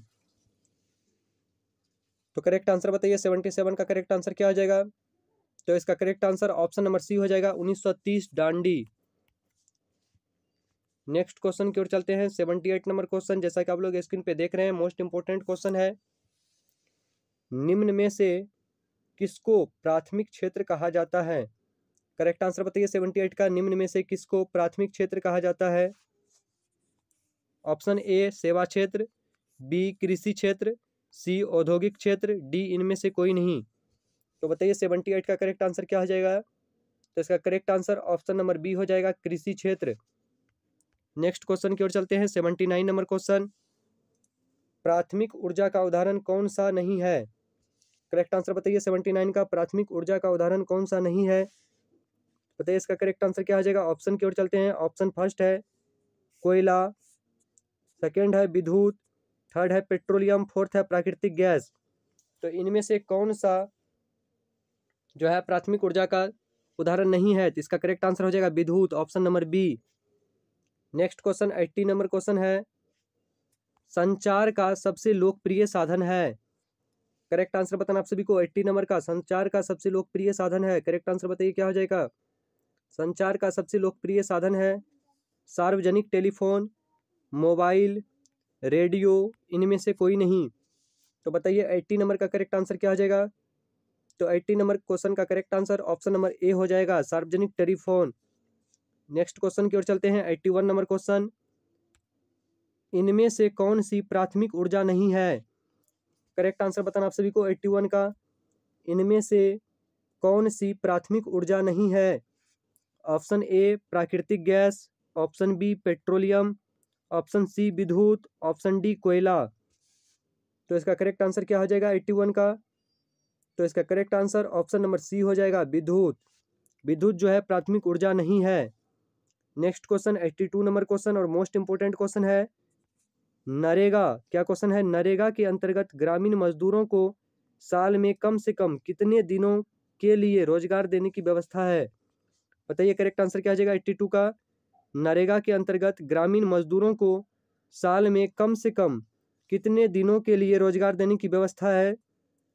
A: तो करेक्ट आंसर बताइए 77 का करेक्ट आंसर क्या हो जाएगा? तो इसका correct answer option number C हो जाएगा 1930 दांडी। नेक्स्ट क्वेश्चन की ओर चलते हैं। 78 नंबर क्वेश्चन, जैसा कि आप लोग स्क्रीन पे देख रहे हैं, मोस्ट इंपोर्टेंट क्वेश्चन है। निम्न में से किसको प्राथमिक क्षेत्र कहा जाता है? करेक्ट आंसर बताइए 78 का। निम्न में से किसको प्राथमिक क्षेत्र कहा जाता है? ऑप्शन ए सेवा क्षेत्र, बी कृषि क्षेत्र, सी औद्योगिक क्षेत्र, डी इनमें से कोई नहीं। तो बताइए 78 का करेक्ट आंसर क्या हो जाएगा? तो इसका correct answer option number B हो जाएगा कृषि क्षेत्र। नेक्स्ट क्वेश्चन की ओर चलते हैं। 79 नंबर क्वेश्चन, प्राथमिक ऊर्जा का उदाहरण कौन सा नहीं है? करेक्ट आंसर बताइए 79 का। प्राथमिक ऊर्जा का उदाहरण कौन सा नहीं है? बताइए इसका करेक्ट आंसर क्या हो जाएगा? ऑप्शन की ओर चलते हैं। ऑप्शन फर्स्ट है कोयला, सेकेंड है विद्युत, थर्ड है पेट्रोलियम, फोर्थ है प्राकृतिक गैस। तो इनमें से कौन सा जो है प्राथमिक ऊर्जा का उदाहरण नहीं है? तो इसका करेक्ट आंसर हो जाएगा विद्युत, option number B. Next question 80 number question है। संचार का सबसे लोकप्रिय साधन है? करेक्ट आंसर बताना आप सभी को। 80 नंबर का संचार का सबसे लोकप्रिय साधन है। करेक्ट आंसर बताइए क्या हो जाएगा? संचार का सबसे लोकप्रिय साधन है सार्वजनिक टेलीफोन, मोबाइल, रेडियो, इनमें से कोई नहीं। तो बताइए 80 नंबर का करेक्ट आंसर क्या हो जाएगा? तो 80 नंबर क्वेश्चन का करेक्ट आंसर ऑप्शन नंबर ए हो जाएगा सार्वजनिक टेलीफोन। नेक्स्ट क्वेश्चन की ओर चलते हैं। 81 नंबर क्वेश्चन, इनमें से कौन सी प्राथमिक ऊर्जा नहीं है? करेक्ट आंसर बताना आप सभी को 81 का। इनमें से कौन सी प्राथमिक ऊर्जा नहीं है? ऑप्शन ए प्राकृतिक gas, option B petroleum, option C विद्युत, ऑप्शन डी कोयला। तो इसका करेक्ट आंसर क्या हो जाएगा 81 का? तो इसका correct answer option number C हो जाएगा, विद्युत। विद्युत जो है प्राथमिक ऊर्जा नहीं है। नेक्स्ट क्वेश्चन 82 नंबर क्वेश्चन और मोस्ट इंपोर्टेंट क्वेश्चन है। नरेगा, क्या क्वेश्चन है? नरेगा के अंतर्गत ग्रामीण मजदूरों को साल में कम से कम कितने दिनों के लिए रोजगार देने की व्यवस्था है? बताइए करेक्ट आंसर क्या आ जाएगा 82 का। नरेगा के अंतर्गत ग्रामीण मजदूरों को साल में कम से कम कितने दिनों के लिए रोजगार देने की व्यवस्था है?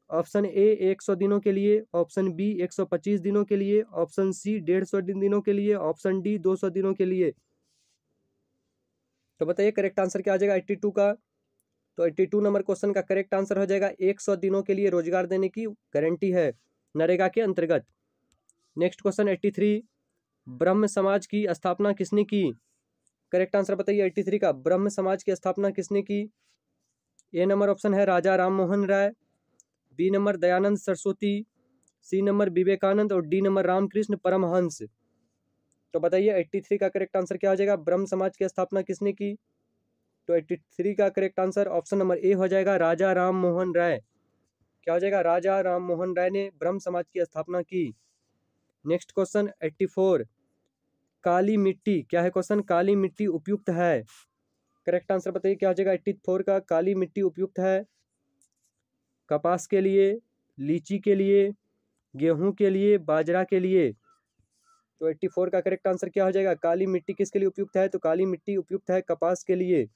A: ऑप्शन ए 100 दिनों के लिए, ऑप्शन बी 125 दिनों के लिए, ऑप्शन सी 150 दिनों के लिए, ऑप्शन डी 200 दिनों के लिए। तो बताइए करेक्ट आंसर क्या आ जाएगा 82 का। तो 82 नंबर क्वेश्चन का करेक्ट आंसर हो जाएगा 100 दिनों के लिए रोजगार देने की गारंटी है नरेगा के अंतर्गत। नेक्स्ट क्वेश्चन 83, ब्रह्म समाज की स्थापना किसने की? करेक्ट आंसर बताइए 83 का। ब्रह्म समाज की स्थापना किसने की? ए नंबर ऑप्शन है Raja Ram Mohan Roy, B number Dayanand Saraswati, C number Vivekananda और डी नंबर रामकृष्ण परमहंस। तो बताइए 83 का करेक्ट आंसर क्या हो जाएगा? ब्रह्म समाज की स्थापना किसने की? तो 83 का करेक्ट आंसर ऑप्शन नंबर ए हो जाएगा, राजा राम मोहन राय। क्या हो जाएगा? राजा राम मोहन राय ने ब्रह्म समाज की स्थापना की। नेक्स्ट क्वेश्चन 84, काली मिट्टी, क्या है क्वेश्चन? काली मिट्टी उपयुक्त है। करेक्ट आंसर बताइए क्या हो जाएगा 84 का। काली मिट्टी उपयुक्त है कपास के लिए, लीची के लिए, गेहूं के लिए, बाजरा के लिए। तो 84 का करेक्ट आंसर क्या हो जाएगा? काली मिट्टी किसके लिए उपयुक्त है? तो काली मिट्टी उपयुक्त है कपास के लिए।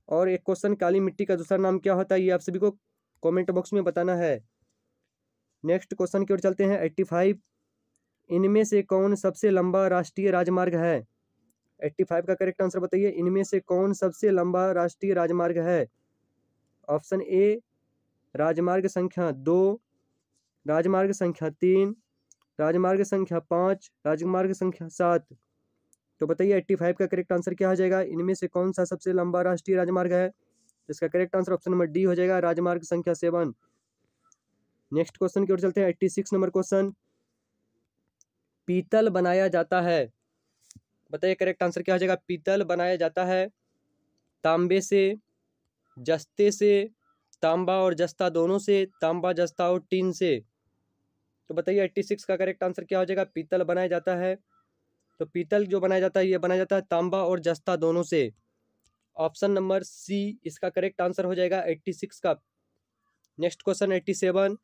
A: और एक क्वेश्चन, काली मिट्टी का दूसरा नाम क्या होता है? ये आप सभी को कमेंट बॉक्स में बताना है। नेक्स्ट क्वेश्चन की ओर चलते हैं 85, इनमें से कौन सबसे लंबा राष्ट्रीय राजमार्ग है? 85 का करेक्ट आंसर बताइए, इनमें से कौन सबसे लंबा राष्ट्रीय राजमार्ग है? ऑप्शन ए राजमार्ग संख्या 2, राजमार्ग संख्या 3, राजमार्ग संख्या 5, राजमार्ग संख्या 7। तो बताइए 85 का करेक्ट आंसर क्या हो जाएगा? इनमें से कौन सा सबसे लंबा राष्ट्रीय राजमार्ग है? इसका correct answer option number D हो जाएगा, राजमार्ग संख्या 7। नेक्स्ट क्वेश्चन की ओर चलते हैं 86 नंबर क्वेश्चन, पीतल बनाया जाता है। बताइए करेक्ट आंसर क्या हो जाएगा? पीतल बनाया जाता है तांबे से, जस्ते से, तांबा और जस्ता दोनों से, तांबा जस्ता और टीन से। तो बताइए 86 का करेक्ट आंसर क्या हो जाएगा? पीतल बनाया जाता है, तो पीतल जो बनाया जाता है ये बनाया जाता है तांबा और जस्ता दोनों से। ऑप्शन नंबर सी इसका करेक्ट आंसर हो जाएगा 86 का। नेक्स्ट क्वेश्चन 87,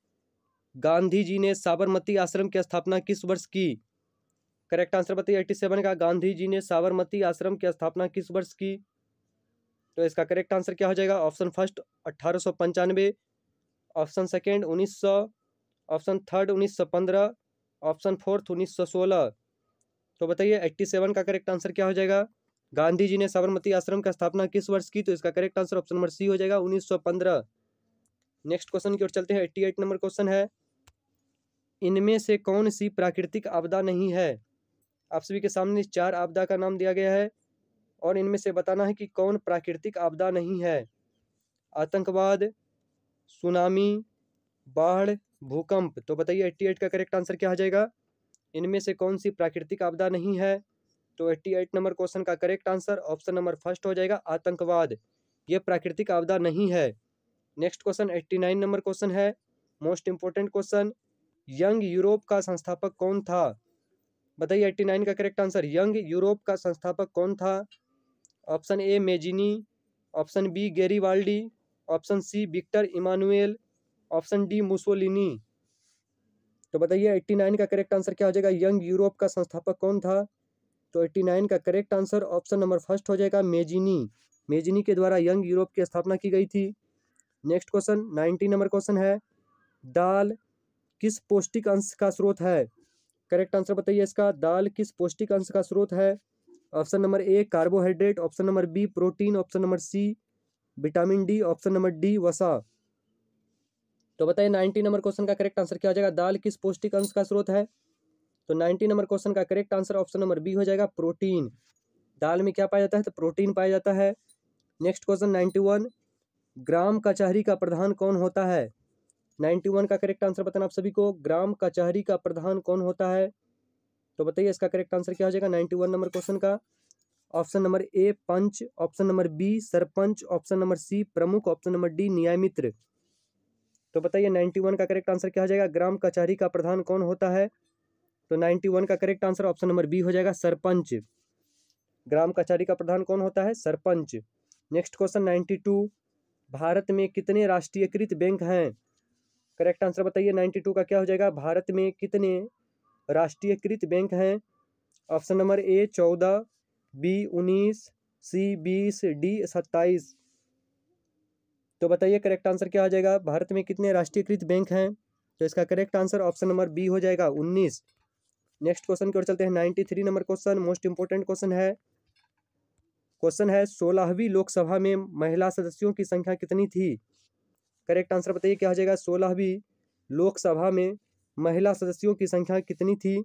A: गांधी जी ने साबरमती आश्रम की स्थापना किस वर्ष की? करेक्ट आंसर बताइए 87 का। गांधी जी ने साबरमती आश्रम की स्थापना किस वर्ष की? तो इसका करेक्ट आंसर क्या हो जाएगा? Option first 1895, option second 1900, option third 1915, option fourth 1916। तो बताइए 87 का करेक्ट आंसर क्या हो जाएगा? गांधी जी ने साबरमती आश्रम की स्थापना किस वर्ष की? तो इसका correct answer option number C हो जाएगा, 1915। नेक्स्ट क्वेश्चन की ओर चलते हैं 88 नंबर क्वेश्चन है, इनमें से कौन सी प्राकृतिक आपदा नहीं है? आप सभी के सामने 4 आपदा का नाम दिया गया है और इनमें से बताना है कि कौन प्राकृतिक आपदा नहीं है। आतंकवाद, सुनामी, बाढ़, भूकंप। तो बताइए 88 का करेक्ट आंसर क्या हो जाएगा? इनमें से कौन सी प्राकृतिक आपदा नहीं है? तो 88 नंबर क्वेश्चन का correct answer option number first हो जाएगा, आतंकवाद। ये प्राकृतिक आपदा नहीं है। नेक्स्ट क्वेश्चन 89 नंबर क्वेश्चन है, most important question, young Europe का संस्थापक कौन था? बताइए 89 का करेक्ट आंसर, यंग यूरोप का संस्थापक कौन था? Option A Mazzini, option B Garibaldi, option C Victor Emmanuel, option D Mussolini. तो बताइए 89 का करेक्ट आंसर क्या हो जाएगा? यंग यूरोप का संस्थापक कौन था? तो 89 का correct answer option number first हो जाएगा, मेजिनी। मेजिनी के द्वारा यंग यूरोप की स्थापना की गई थी। नेक्स्ट क्वेश्चन 90 नंबर क्वेश्चन है, दाल किस पौष्टिक अंश का स्रोत है? करेक्ट आंसर बताइए इसका, दाल किस पौष्टिक अंश का स्रोत है? Option number A carbohydrate, option number B protein, option number C vitamin D, option number D वसा। तो बताइए 90 नंबर क्वेश्चन का करेक्ट आंसर क्या हो जाएगा? दाल किस पौष्टिक अंश का स्रोत है? तो 90 नंबर क्वेश्चन का correct answer option number B हो जाएगा, प्रोटीन। दाल में क्या पाया जाता है? तो प्रोटीन पाया जाता है। नेक्स्ट क्वेश्चन 91, ग्राम कचहरी का प्रधान कौन होता है? 91 का करेक्ट आंसर बताना आप सभी को, ग्राम कचहरी का प्रधान कौन होता है? तो बताइए इसका करेक्ट आंसर क्या हो जाएगा 91 नंबर क्वेश्चन का? Option number A panch, option number B sarpanch, option number C प्रमुख, ऑप्शन नंबर डी न्यायमित्र। तो बताइए 91 का करेक्ट आंसर क्या हो जाएगा? ग्राम कचहरी का प्रधान कौन होता है? तो 91 का correct answer option number B हो जाएगा, सरपंच। ग्राम कचहरी का प्रधान कौन होता है? सरपंच। नेक्स्ट क्वेश्चन 92, भारत में कितने राष्ट्रीयकृत बैंक हैं? करेक्ट आंसर बताइए 92 का क्या हो जाएगा? भारत में कितने राष्ट्रीयकृत बैंक हैं? Option number A 14, B 19, C 20, D 27। तो बताइए करेक्ट आंसर क्या हो जाएगा? भारत में कितने राष्ट्रीयकृत बैंक हैं? तो इसका correct answer option number B हो जाएगा, 19। नेक्स्ट क्वेश्चन की ओर चलते हैं, 93 number question, most important question है। 16वीं लोकसभा में महिला सदस्यों की संख्या कितनी थी? करेक्ट आंसर बताइए क्या हो जाएगा? 16वीं लोकसभा में महिला सदस्यों की संख्या कितनी थी?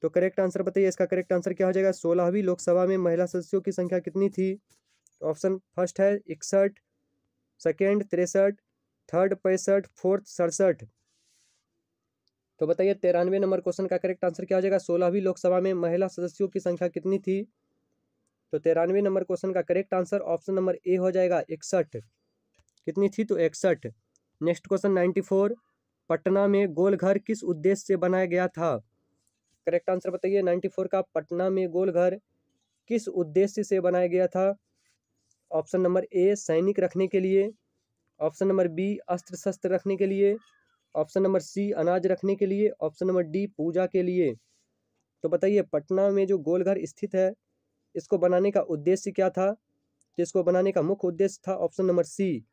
A: तो करेक्ट आंसर बताइए, इसका करेक्ट आंसर क्या हो जाएगा? 16वीं लोकसभा में महिला सदस्यों की संख्या कितनी थी? ऑप्शन फर्स्ट है 61, सेकेंड 63, थर्ड 65, फोर्थ 67। तो बताइए 93 नंबर क्वेश्चन का करेक्ट आंसर क्या हो जाएगा? 16वीं लोकसभा में महिला सदस्यों की संख्या कितनी थी? तो 93 नंबर क्वेश्चन का करेक्ट आंसर ऑप्शन नंबर ए हो जाएगा, 61। कितनी थी? तो 61। नेक्स्ट क्वेश्चन 94, पटना में गोलघर किस उद्देश्य से बनाया गया था? करेक्ट आंसर बताइए 94 का, पटना में गोलघर किस उद्देश्य से बनाया गया था? ऑप्शन नंबर ए सैनिक रखने के लिए, ऑप्शन नंबर बी अस्त्र शस्त्र रखने के लिए, ऑप्शन नंबर सी अनाज रखने के लिए, ऑप्शन नंबर डी पूजा के लिए। तो बताइए पटना में जो गोलघर स्थित है इसको बनाने का उद्देश्य क्या था? तो इसको बनाने का मुख्य उद्देश्य था ऑप्शन नंबर सी,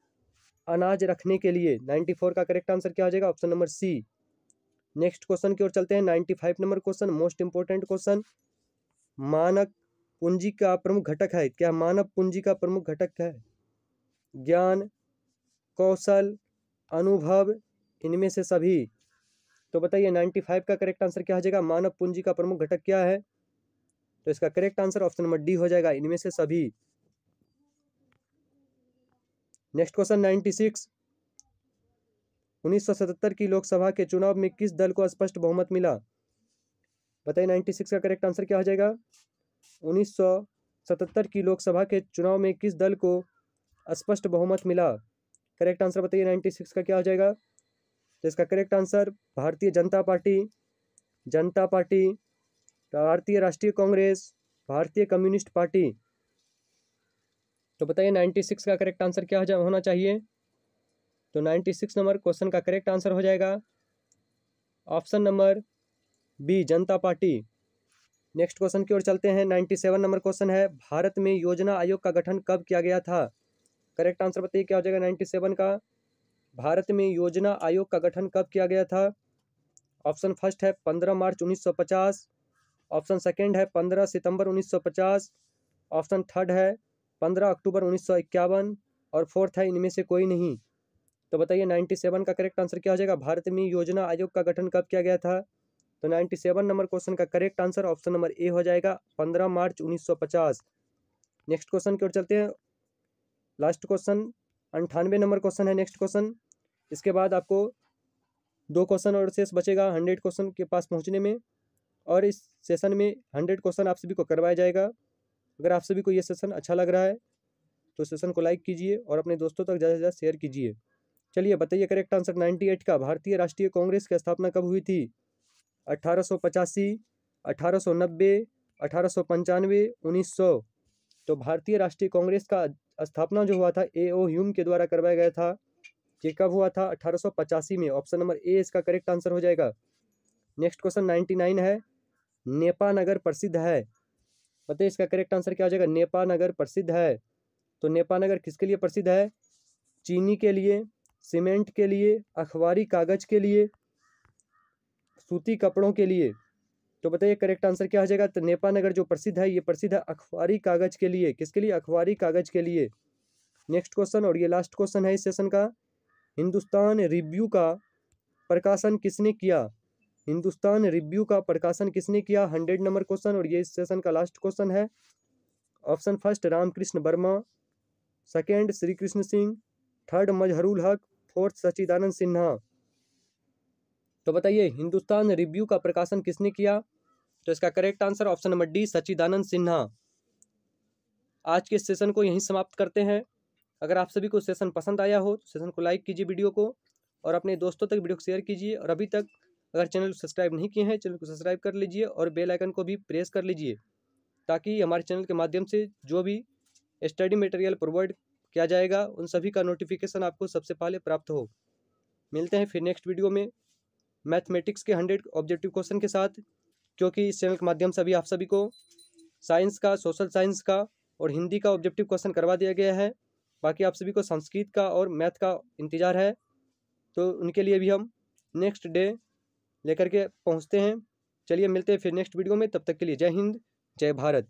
A: अनाज रखने के लिए। 94 का करेक्ट आंसर क्या हो जाएगा? Option number C. Next question की ओर चलते हैं, 95 number question, most important question, मानव पूंजी का प्रमुख घटक है क्या? मानव पूंजी का प्रमुख घटक है ज्ञान, कौशल, अनुभव, इनमें से सभी। तो बताइए 95 का करेक्ट आंसर क्या हो जाएगा? मानव पूंजी का प्रमुख घटक क्या है? तो इसका correct answer option number D हो जाएगा, इनमें से सभी। नेक्स्ट क्वेश्चन 96, 1977 की लोकसभा के चुनाव में किस दल को स्पष्ट बहुमत मिला? बताइए 96 का करेक्ट आंसर क्या हो जाएगा? 1977 की लोकसभा के चुनाव में किस दल को स्पष्ट बहुमत मिला? करेक्ट आंसर बताइए 96 का क्या हो जाएगा? तो इसका correct answer Bharatiya Janata party, जनता पार्टी, भारतीय राष्ट्रीय कांग्रेस, भारतीय कम्युनिस्ट पार्टी। तो बताइए 96 का करेक्ट आंसर क्या होना चाहिए? तो 96 नंबर क्वेश्चन का करेक्ट आंसर हो जाएगा ऑप्शन नंबर बी, जनता पार्टी। नेक्स्ट क्वेश्चन की ओर चलते हैं, 97 नंबर क्वेश्चन है, भारत में योजना आयोग का गठन कब किया गया था? करेक्ट आंसर बताइए क्या हो जाएगा 97 का? भारत में योजना आयोग का गठन कब किया गया था? ऑप्शन फर्स्ट है 15 मार्च 1950, ऑप्शन सेकेंड है 15 सितंबर 1950, ऑप्शन थर्ड है 15 अक्टूबर 1951 और फोर्थ है इनमें से कोई नहीं। तो बताइए 97 का करेक्ट आंसर क्या हो जाएगा? भारत में योजना आयोग का गठन कब किया गया था? तो 97 नंबर क्वेश्चन का करेक्ट आंसर ऑप्शन नंबर ए हो जाएगा, 15 मार्च 1950। नेक्स्ट क्वेश्चन की ओर चलते हैं, लास्ट क्वेश्चन 98 नंबर क्वेश्चन है नेक्स्ट क्वेश्चन। इसके बाद आपको 2 क्वेश्चन और शेष बचेगा 100 क्वेश्चन के पास पहुंचने में, और इस सेशन में 100 क्वेश्चन आप सभी को करवाया जाएगा। अगर आप सभी को ये सेशन अच्छा लग रहा है तो सेशन को लाइक कीजिए और अपने दोस्तों तक ज़्यादा से ज़्यादा शेयर कीजिए। चलिए बताइए करेक्ट आंसर 98 का, भारतीय राष्ट्रीय कांग्रेस की स्थापना कब हुई थी? 1885, 1890, 1895, 1900। तो भारतीय राष्ट्रीय कांग्रेस का स्थापना जो हुआ था A.O. ह्यूम के द्वारा करवाया गया था। ये कब हुआ था? 1885 में। ऑप्शन नंबर ए इसका करेक्ट आंसर हो जाएगा। नेक्स्ट क्वेश्चन 99 है, नेपा नगर प्रसिद्ध है, बताइए इसका करेक्ट आंसर क्या हो जाएगा? नेपा नगर प्रसिद्ध है। तो नेपा नगर किसके लिए प्रसिद्ध है? चीनी के लिए, सीमेंट के लिए, अखबारी कागज के लिए, सूती कपड़ों के लिए। तो बताइए करेक्ट आंसर क्या हो जाएगा? तो नेपा नगर जो प्रसिद्ध है ये प्रसिद्ध है अखबारी कागज के लिए। किसके लिए? अखबारी कागज के लिए। नेक्स्ट क्वेश्चन और ये लास्ट क्वेश्चन है इस सेशन का, हिंदुस्तान रिव्यू का प्रकाशन किसने किया? हिंदुस्तान रिव्यू का प्रकाशन किसने किया? 100 नंबर क्वेश्चन, और ये इस सेशन का लास्ट क्वेश्चन है। Option first Ramkrishna Verma, second Shri Krishna Singh, third Mazharul Haq, fourth सच्चिदानंद सिन्हा। तो बताइए हिंदुस्तान रिव्यू का प्रकाशन किसने किया? तो इसका correct answer option number D, Sachchidananda Sinha. आज के सेशन को यहीं समाप्त करते हैं। अगर आप सभी को सेशन पसंद आया हो तो सेशन को लाइक कीजिए वीडियो को, और अपने दोस्तों तक वीडियो को शेयर कीजिए। और अभी तक अगर चैनल को सब्सक्राइब नहीं किए हैं, चैनल को सब्सक्राइब कर लीजिए और बेल आइकन को भी प्रेस कर लीजिए, ताकि हमारे चैनल के माध्यम से जो भी स्टडी मटेरियल प्रोवाइड किया जाएगा उन सभी का नोटिफिकेशन आपको सबसे पहले प्राप्त हो। मिलते हैं फिर नेक्स्ट वीडियो में मैथमेटिक्स के 100 ऑब्जेक्टिव क्वेश्चन के साथ, क्योंकि इस चैनल के माध्यम से अभी आप सभी को साइंस का, सोशल साइंस का और हिंदी का ऑब्जेक्टिव क्वेश्चन करवा दिया गया है। बाकी आप सभी को संस्कृत का और मैथ का इंतजार है, तो उनके लिए भी हम नेक्स्ट डे लेकर के पहुंचते हैं। चलिए मिलते हैं फिर नेक्स्ट वीडियो में, तब तक के लिए जय हिंद, जय भारत।